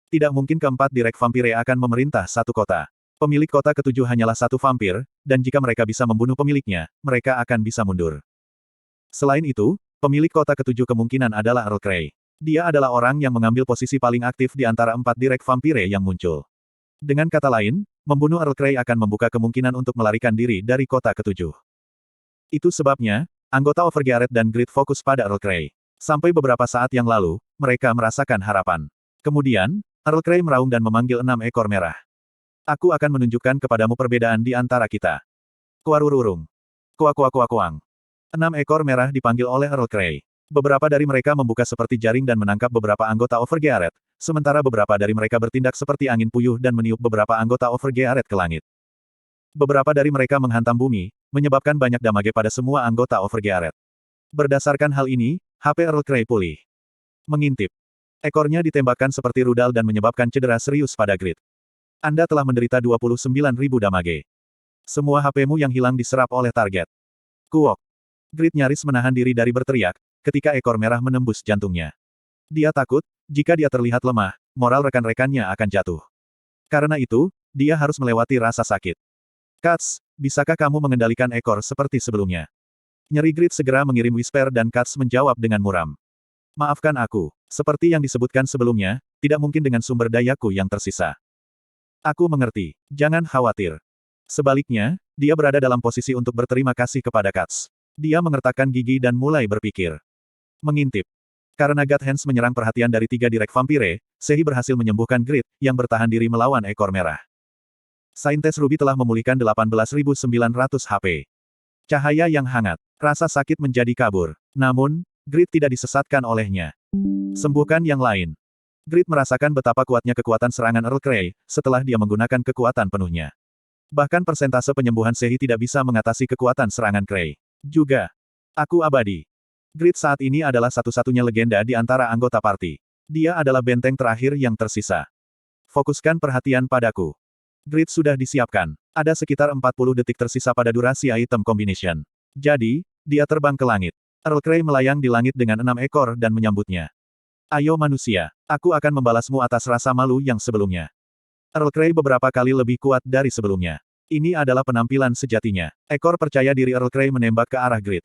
Tidak mungkin keempat direk vampire akan memerintah satu kota. Pemilik kota ketujuh hanyalah satu vampir, dan jika mereka bisa membunuh pemiliknya, mereka akan bisa mundur. Selain itu, pemilik kota ketujuh kemungkinan adalah Earl Grey. Dia adalah orang yang mengambil posisi paling aktif di antara 4 direk vampire yang muncul. Dengan kata lain, membunuh Earl Grey akan membuka kemungkinan untuk melarikan diri dari kota ketujuh. Itu sebabnya, anggota Overgearet dan Grid fokus pada Earl Grey. Sampai beberapa saat yang lalu, mereka merasakan harapan. Kemudian, Earl Grey meraung dan memanggil 6 ekor merah. Aku akan menunjukkan kepadamu perbedaan di antara kita. Kuarururung. Kuang. 6 ekor merah dipanggil oleh Earl Grey. Beberapa dari mereka membuka seperti jaring dan menangkap beberapa anggota Overgearet, sementara beberapa dari mereka bertindak seperti angin puyuh dan meniup beberapa anggota Overgearet ke langit. Beberapa dari mereka menghantam bumi, menyebabkan banyak damage pada semua anggota Overgearet. Berdasarkan hal ini, HP Earl Grey pulih. Mengintip. Ekornya ditembakkan seperti rudal dan menyebabkan cedera serius pada Grid. Anda telah menderita 29.000 damage. Semua HP-mu yang hilang diserap oleh target. Kuok. Grid nyaris menahan diri dari berteriak, ketika ekor merah menembus jantungnya. Dia takut, jika dia terlihat lemah, moral rekan-rekannya akan jatuh. Karena itu, dia harus melewati rasa sakit. Katz, bisakah kamu mengendalikan ekor seperti sebelumnya? Nyeri Grid segera mengirim whisper dan Katz menjawab dengan muram. Maafkan aku, seperti yang disebutkan sebelumnya, tidak mungkin dengan sumber dayaku yang tersisa. Aku mengerti, jangan khawatir. Sebaliknya, dia berada dalam posisi untuk berterima kasih kepada Katz. Dia mengertakkan gigi dan mulai berpikir. Mengintip. Karena God Hands menyerang perhatian dari 3 direk vampire, Sehi berhasil menyembuhkan Grid, yang bertahan diri melawan ekor merah. Saintes Ruby telah memulihkan 18.900 HP. Cahaya yang hangat. Rasa sakit menjadi kabur. Namun, Grid tidak disesatkan olehnya. Sembuhkan yang lain. Grid merasakan betapa kuatnya kekuatan serangan Earl Grey, setelah dia menggunakan kekuatan penuhnya. Bahkan persentase penyembuhan Sehi tidak bisa mengatasi kekuatan serangan Grey. Juga. Aku abadi. Grid saat ini adalah satu-satunya legenda di antara anggota party. Dia adalah benteng terakhir yang tersisa. Fokuskan perhatian padaku. Grid sudah disiapkan. Ada sekitar 40 detik tersisa pada durasi item combination. Jadi, dia terbang ke langit. Earl Grey melayang di langit dengan 6 ekor dan menyambutnya. Ayo manusia, aku akan membalasmu atas rasa malu yang sebelumnya. Earl Grey beberapa kali lebih kuat dari sebelumnya. Ini adalah penampilan sejatinya. Ekor percaya diri Earl Grey menembak ke arah Grid.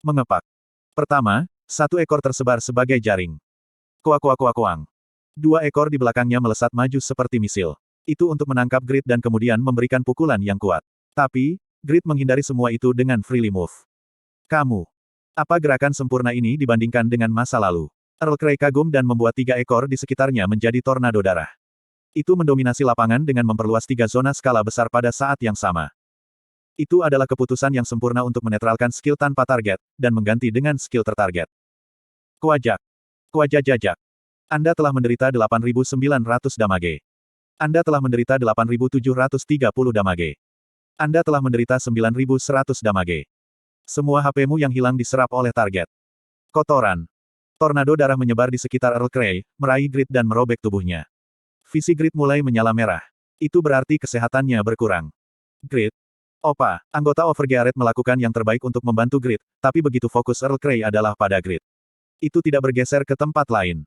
Mengepak. Pertama, 1 ekor tersebar sebagai jaring. Kuak-kuak-kuak-kuang. 2 ekor di belakangnya melesat maju seperti misil. Itu untuk menangkap Grid dan kemudian memberikan pukulan yang kuat. Tapi, Grid menghindari semua itu dengan freely move. Kamu. Apa gerakan sempurna ini dibandingkan dengan masa lalu? Earl Grey kagum dan membuat 3 ekor di sekitarnya menjadi tornado darah. Itu mendominasi lapangan dengan memperluas 3 zona skala besar pada saat yang sama. Itu adalah keputusan yang sempurna untuk menetralkan skill tanpa target, dan mengganti dengan skill tertarget. Kuajak. Kuajajajak. Anda telah menderita 8.900 damage. Anda telah menderita 8.730 damage. Anda telah menderita 9.100 damage. Semua HP-mu yang hilang diserap oleh target. Kotoran. Tornado darah menyebar di sekitar Earl Grey, meraih Grid dan merobek tubuhnya. Visi Grid mulai menyala merah. Itu berarti kesehatannya berkurang. Grid. Opa, anggota Overgearet melakukan yang terbaik untuk membantu Grid, tapi begitu fokus Earl Grey adalah pada Grid. Itu tidak bergeser ke tempat lain.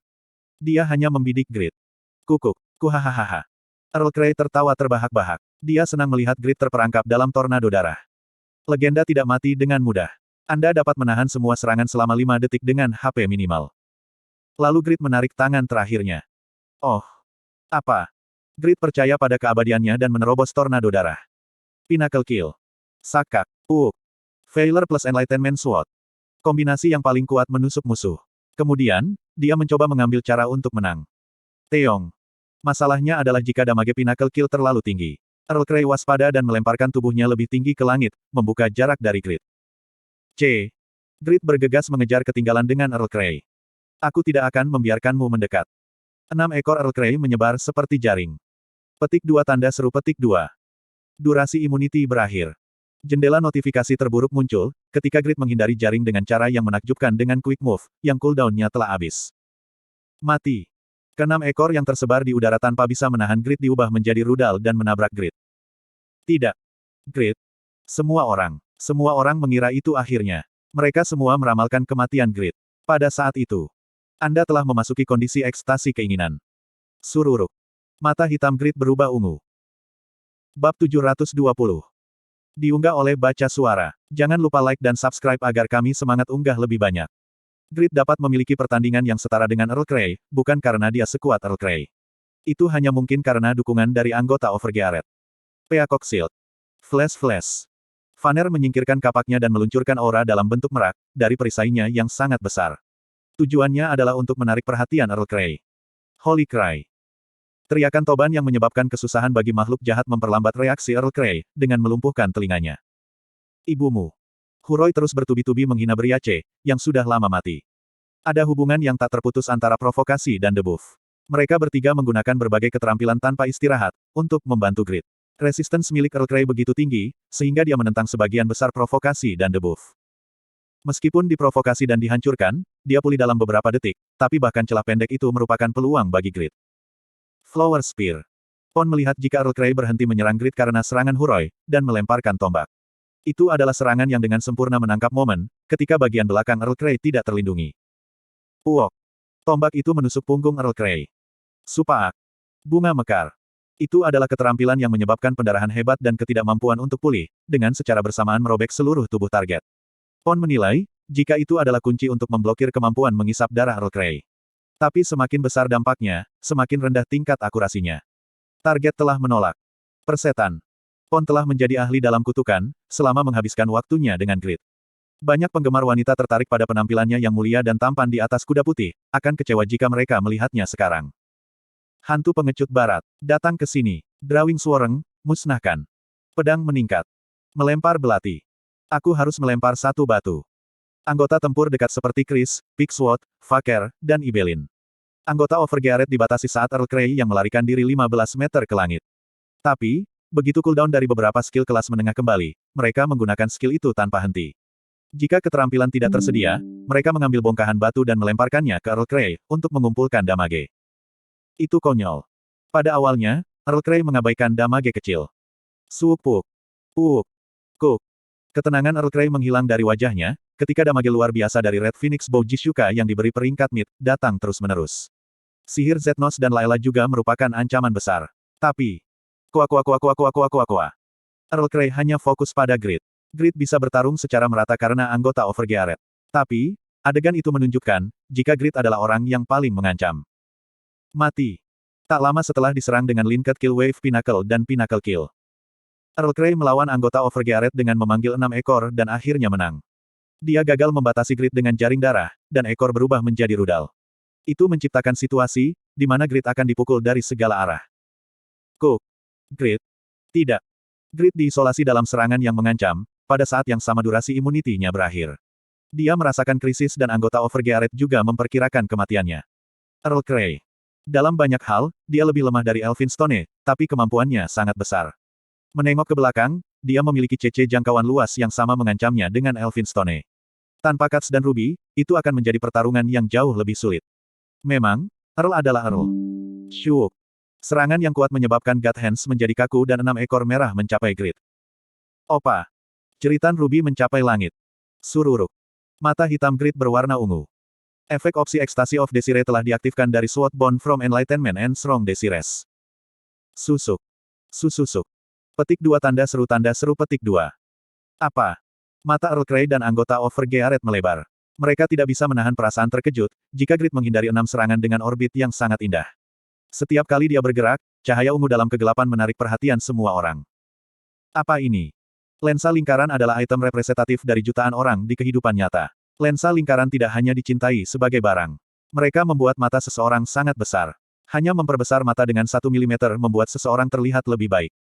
Dia hanya membidik Grid. Kukuk, kuhahaha. Earl Grey tertawa terbahak-bahak. Dia senang melihat Grid terperangkap dalam tornado darah. Legenda tidak mati dengan mudah. Anda dapat menahan semua serangan selama 5 detik dengan HP minimal. Lalu Grid menarik tangan terakhirnya. Oh. Apa? Grid percaya pada keabadiannya dan menerobos tornado darah. Pinnacle Kill. Sakak. Failure plus Enlightenment Sword. Kombinasi yang paling kuat menusuk musuh. Kemudian, dia mencoba mengambil cara untuk menang. Teong. Masalahnya adalah jika damage Pinnacle Kill terlalu tinggi. Earl Grey waspada dan melemparkan tubuhnya lebih tinggi ke langit, membuka jarak dari Grid. Grid bergegas mengejar ketinggalan dengan Earl Grey. Aku tidak akan membiarkanmu mendekat. 6 ekor Earl Grey menyebar seperti jaring. Petik 2 tanda seru petik 2. Durasi immunity berakhir. Jendela notifikasi terburuk muncul, ketika Grid menghindari jaring dengan cara yang menakjubkan dengan quick move, yang cooldown-nya telah habis. Mati. Ke-6 ekor yang tersebar di udara tanpa bisa menahan Grid diubah menjadi rudal dan menabrak Grid. Tidak. Grid. Semua orang mengira itu akhirnya. Mereka semua meramalkan kematian Grid. Pada saat itu, Anda telah memasuki kondisi ekstasi keinginan. Sururuk. Mata hitam Grid berubah ungu. Bab 720. Diunggah oleh Baca Suara. Jangan lupa like dan subscribe agar kami semangat unggah lebih banyak. Grid dapat memiliki pertandingan yang setara dengan Earl Grey, bukan karena dia sekuat Earl Grey. Itu hanya mungkin karena dukungan dari anggota Overgearet. Peacock Shield. Flash. Vanner menyingkirkan kapaknya dan meluncurkan aura dalam bentuk merak, dari perisainya yang sangat besar. Tujuannya adalah untuk menarik perhatian Earl Grey. Holy Cry. Teriakan toban yang menyebabkan kesusahan bagi makhluk jahat memperlambat reaksi Earl Grey, dengan melumpuhkan telinganya. Ibumu. Huroi terus bertubi-tubi menghina Briace, yang sudah lama mati. Ada hubungan yang tak terputus antara provokasi dan debuff. Mereka bertiga menggunakan berbagai keterampilan tanpa istirahat, untuk membantu Grid. Resistance milik Earl Grey begitu tinggi, sehingga dia menentang sebagian besar provokasi dan debuff. Meskipun diprovokasi dan dihancurkan, dia pulih dalam beberapa detik, tapi bahkan celah pendek itu merupakan peluang bagi Grid. Flower Spear. Pon melihat jika Earl Grey berhenti menyerang Grid karena serangan Huroi, dan melemparkan tombak. Itu adalah serangan yang dengan sempurna menangkap momen, ketika bagian belakang Earl Grey tidak terlindungi. Uok. Tombak itu menusuk punggung Earl Grey. Supaak. Bunga mekar. Itu adalah keterampilan yang menyebabkan pendarahan hebat dan ketidakmampuan untuk pulih, dengan secara bersamaan merobek seluruh tubuh target. Pon menilai, jika itu adalah kunci untuk memblokir kemampuan mengisap darah Earl Grey. Tapi semakin besar dampaknya, semakin rendah tingkat akurasinya. Target telah menolak. Persetan. Pon telah menjadi ahli dalam kutukan, selama menghabiskan waktunya dengan Grid. Banyak penggemar wanita tertarik pada penampilannya yang mulia dan tampan di atas kuda putih, akan kecewa jika mereka melihatnya sekarang. Hantu pengecut barat, datang ke sini. Drawing Swareng, musnahkan. Pedang meningkat. Melempar belati. Aku harus melempar satu batu. Anggota tempur dekat seperti Chris, Pigsword, Faker, dan Ibelin. Anggota Overgearet dibatasi saat Earl Grey yang melarikan diri 15 meter ke langit. Tapi, begitu cooldown dari beberapa skill kelas menengah kembali, mereka menggunakan skill itu tanpa henti. Jika keterampilan tidak tersedia, mereka mengambil bongkahan batu dan melemparkannya ke Earl Grey, untuk mengumpulkan damage. Itu konyol. Pada awalnya, Earl Grey mengabaikan damage kecil. Supuk. Puk. Kuk. Ketenangan Earl Grey menghilang dari wajahnya, ketika damage luar biasa dari Red Phoenix Bow Jishuka yang diberi peringkat mid, datang terus-menerus. Sihir Zetnos dan Layla juga merupakan ancaman besar. Tapi, Earl Grey hanya fokus pada Grid. Grid bisa bertarung secara merata karena anggota Overgearet. Tapi, adegan itu menunjukkan, jika Grid adalah orang yang paling mengancam. Mati. Tak lama setelah diserang dengan Linked Kill Wave Pinnacle dan Pinnacle Kill. Earl Grey melawan anggota Overgearet dengan memanggil 6 ekor dan akhirnya menang. Dia gagal membatasi Grid dengan jaring darah, dan ekor berubah menjadi rudal. Itu menciptakan situasi, di mana Grid akan dipukul dari segala arah. Cook. Grid. Tidak. Grid diisolasi dalam serangan yang mengancam, pada saat yang sama durasi imunitinya berakhir. Dia merasakan krisis dan anggota Overgearet juga memperkirakan kematiannya. Earl Grey. Dalam banyak hal, dia lebih lemah dari Elphinstone, tapi kemampuannya sangat besar. Menengok ke belakang, dia memiliki CC jangkauan luas yang sama mengancamnya dengan Elphinstone. Tanpa Katz dan Ruby, itu akan menjadi pertarungan yang jauh lebih sulit. Memang, Earl adalah Earl. Syuk. Serangan yang kuat menyebabkan God Hands menjadi kaku dan 6 ekor merah mencapai Grid. Opa. Jeritan Ruby mencapai langit. Sururuk. Mata hitam Grid berwarna ungu. Efek opsi Ecstasy of Desire telah diaktifkan dari Sword Born from Enlightenment and Strong Desires. Susuk. Sususuk. Petik 2 tanda seru petik 2. Apa? Mata Earl Grey dan anggota Overgearet melebar. Mereka tidak bisa menahan perasaan terkejut, jika Grid menghindari 6 serangan dengan orbit yang sangat indah. Setiap kali dia bergerak, cahaya ungu dalam kegelapan menarik perhatian semua orang. Apa ini? Lensa lingkaran adalah item representatif dari jutaan orang di kehidupan nyata. Lensa lingkaran tidak hanya dicintai sebagai barang. Mereka membuat mata seseorang sangat besar. Hanya memperbesar mata dengan 1 mm membuat seseorang terlihat lebih baik.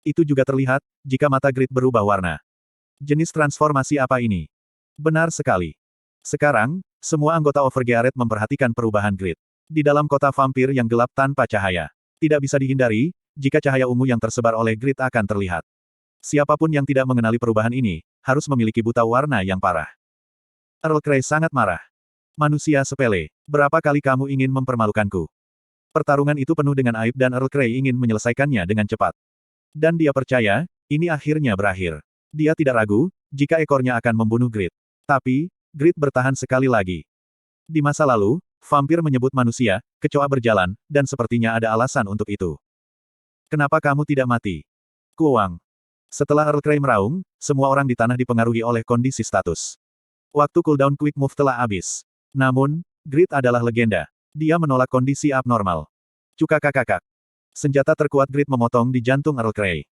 Itu juga terlihat, jika mata Grid berubah warna. Jenis transformasi apa ini? Benar sekali. Sekarang, semua anggota Overgearet memperhatikan perubahan Grid. Di dalam kota vampir yang gelap tanpa cahaya. Tidak bisa dihindari, jika cahaya ungu yang tersebar oleh Grid akan terlihat. Siapapun yang tidak mengenali perubahan ini, harus memiliki buta warna yang parah. Earl Grey sangat marah. Manusia sepele, berapa kali kamu ingin mempermalukanku? Pertarungan itu penuh dengan aib dan Earl Grey ingin menyelesaikannya dengan cepat. Dan dia percaya, ini akhirnya berakhir. Dia tidak ragu, jika ekornya akan membunuh Grid. Tapi, Grid bertahan sekali lagi. Di masa lalu, vampir menyebut manusia, kecoa berjalan, dan sepertinya ada alasan untuk itu. Kenapa kamu tidak mati? Kuang. Setelah Earl Grey meraung, semua orang di tanah dipengaruhi oleh kondisi status. Waktu cooldown quick move telah habis. Namun, Grid adalah legenda. Dia menolak kondisi abnormal. Cukakakakak. Senjata terkuat Grid memotong di jantung Earl Grey.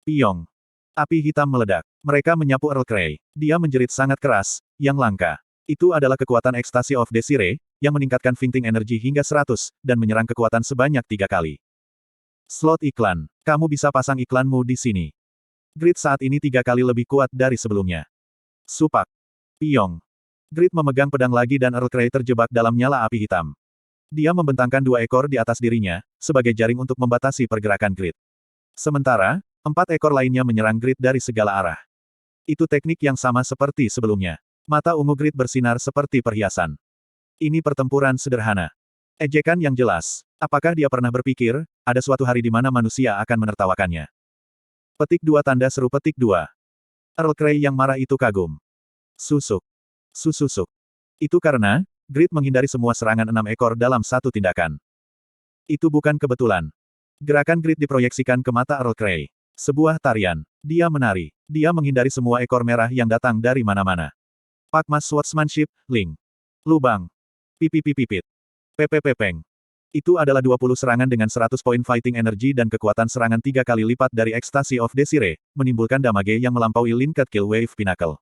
Piong. Api hitam meledak. Mereka menyapu Earl Grey. Dia menjerit sangat keras, yang langka. Itu adalah kekuatan Ecstasy of Desire, yang meningkatkan fainting energy hingga 100, dan menyerang kekuatan sebanyak 3 kali. Slot iklan. Kamu bisa pasang iklanmu di sini. Grid saat ini 3 kali lebih kuat dari sebelumnya. Supak. Piong. Grid memegang pedang lagi dan Earl Grey terjebak dalam nyala api hitam. Dia membentangkan dua ekor di atas dirinya, sebagai jaring untuk membatasi pergerakan Grid. Sementara, 4 ekor lainnya menyerang Grid dari segala arah. Itu teknik yang sama seperti sebelumnya. Mata ungu Grid bersinar seperti perhiasan. Ini pertempuran sederhana. Ejekan yang jelas. Apakah dia pernah berpikir, ada suatu hari di mana manusia akan menertawakannya? Petik 2 tanda seru petik 2. Earl Grey yang marah itu kagum. Susuk. Sususuk. Itu karena, Grid menghindari semua serangan 6 ekor dalam satu tindakan. Itu bukan kebetulan. Gerakan Grid diproyeksikan ke mata Earl Grey. Sebuah tarian. Dia menari. Dia menghindari semua ekor merah yang datang dari mana-mana. Pakmas Swordsmanship, Ling. Lubang. Pipipipipit. Pepepepeng. Itu adalah 20 serangan dengan 100 poin fighting energy dan kekuatan serangan 3 kali lipat dari Ecstasy of Desire, menimbulkan damage yang melampaui Linked Kill Wave Pinnacle.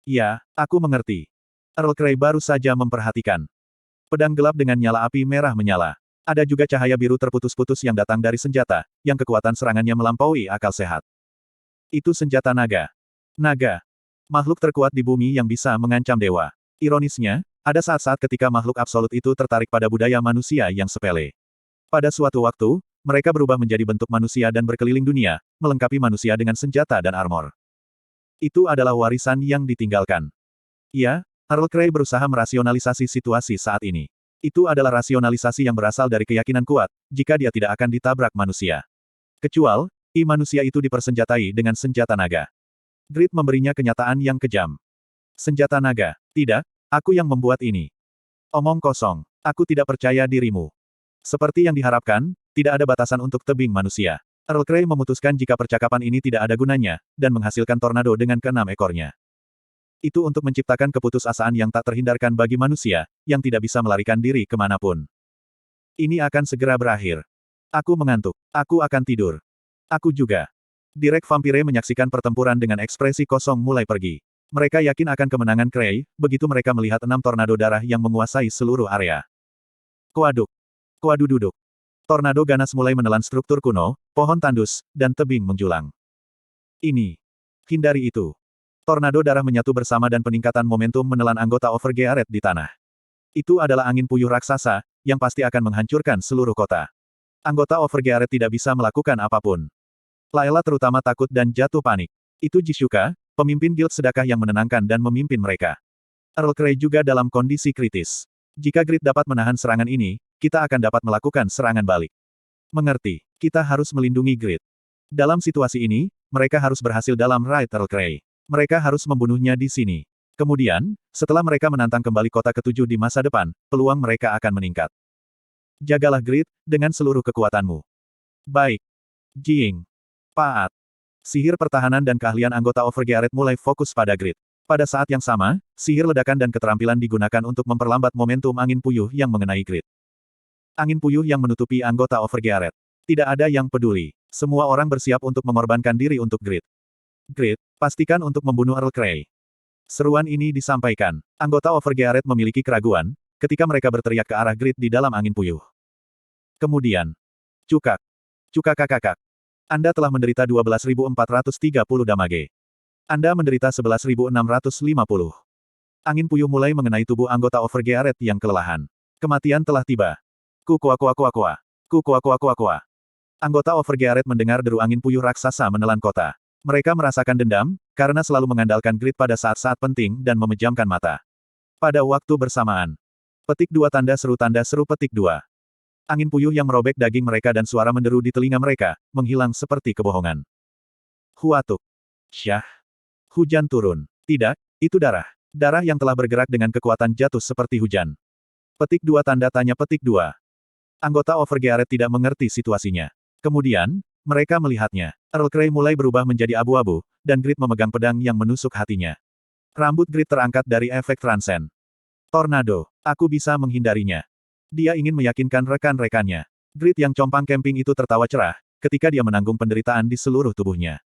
Ya, aku mengerti. Earl Grey baru saja memperhatikan. Pedang gelap dengan nyala api merah menyala. Ada juga cahaya biru terputus-putus yang datang dari senjata, yang kekuatan serangannya melampaui akal sehat. Itu senjata naga. Naga. Makhluk terkuat di bumi yang bisa mengancam dewa. Ironisnya, ada saat-saat ketika makhluk absolut itu tertarik pada budaya manusia yang sepele. Pada suatu waktu, mereka berubah menjadi bentuk manusia dan berkeliling dunia, melengkapi manusia dengan senjata dan armor. Itu adalah warisan yang ditinggalkan. Ya, Earl Grey berusaha merasionalisasi situasi saat ini. Itu adalah rasionalisasi yang berasal dari keyakinan kuat, jika dia tidak akan ditabrak manusia. Kecuali, manusia itu dipersenjatai dengan senjata naga. Grid memberinya kenyataan yang kejam. Senjata naga. Tidak, aku yang membuat ini. Omong kosong. Aku tidak percaya dirimu. Seperti yang diharapkan, tidak ada batasan untuk tebing manusia. Earl Grey memutuskan jika percakapan ini tidak ada gunanya, dan menghasilkan tornado dengan ke-6 ekornya. Itu untuk menciptakan keputusasaan yang tak terhindarkan bagi manusia, yang tidak bisa melarikan diri kemanapun. Ini akan segera berakhir. Aku mengantuk. Aku akan tidur. Aku juga. Direk Vampire menyaksikan pertempuran dengan ekspresi kosong mulai pergi. Mereka yakin akan kemenangan Grey, begitu mereka melihat 6 tornado darah yang menguasai seluruh area. Kuaduk. Kuadududuk. Tornado ganas mulai menelan struktur kuno, pohon tandus, dan tebing menjulang. Hindari itu. Tornado darah menyatu bersama dan peningkatan momentum menelan anggota Overgearet di tanah. Itu adalah angin puyuh raksasa, yang pasti akan menghancurkan seluruh kota. Anggota Overgearet tidak bisa melakukan apapun. Layla terutama takut dan jatuh panik. Itu Jishuka, pemimpin guild sedekah yang menenangkan dan memimpin mereka. Earl Grey juga dalam kondisi kritis. Jika Grid dapat menahan serangan ini, kita akan dapat melakukan serangan balik. Mengerti, kita harus melindungi Grid. Dalam situasi ini, mereka harus berhasil dalam raid Earl Grey. Mereka harus membunuhnya di sini. Kemudian, setelah mereka menantang kembali kota ke-7 di masa depan, peluang mereka akan meningkat. Jagalah Grid, dengan seluruh kekuatanmu. Baik. Jing. Paat. Sihir pertahanan dan keahlian anggota Overgearet mulai fokus pada Grid. Pada saat yang sama, sihir ledakan dan keterampilan digunakan untuk memperlambat momentum angin puyuh yang mengenai Grid. Angin puyuh yang menutupi anggota Overgearet. Tidak ada yang peduli. Semua orang bersiap untuk mengorbankan diri untuk Grid. Grid, pastikan untuk membunuh Earl Grey. Seruan ini disampaikan. Anggota Overgearet memiliki keraguan, ketika mereka berteriak ke arah Grid di dalam angin puyuh. Kemudian. Cukak. Cukakakakak. Anda telah menderita 12.430 damage. Anda menderita 11.650. Angin puyuh mulai mengenai tubuh anggota Overgearet yang kelelahan. Kematian telah tiba. Kukuakuakuakua. Kukuakuakuakua. Anggota Overgearet mendengar deru angin puyuh raksasa menelan kota. Mereka merasakan dendam, karena selalu mengandalkan Grid pada saat-saat penting dan memejamkan mata. Pada waktu bersamaan. Petik 2 tanda seru petik 2. Angin puyuh yang merobek daging mereka dan suara menderu di telinga mereka, menghilang seperti kebohongan. Huatuk. Syah. Hujan turun. Tidak, itu darah. Darah yang telah bergerak dengan kekuatan jatuh seperti hujan. Petik 2 tanda tanya petik 2. Anggota Overgearet tidak mengerti situasinya. Kemudian, mereka melihatnya. Earl Grey mulai berubah menjadi abu-abu, dan Grid memegang pedang yang menusuk hatinya. Rambut Grid terangkat dari efek transcend. Tornado. Aku bisa menghindarinya. Dia ingin meyakinkan rekan-rekannya. Grid yang compang camping itu tertawa cerah, ketika dia menanggung penderitaan di seluruh tubuhnya.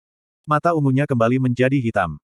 Mata ungunya kembali menjadi hitam.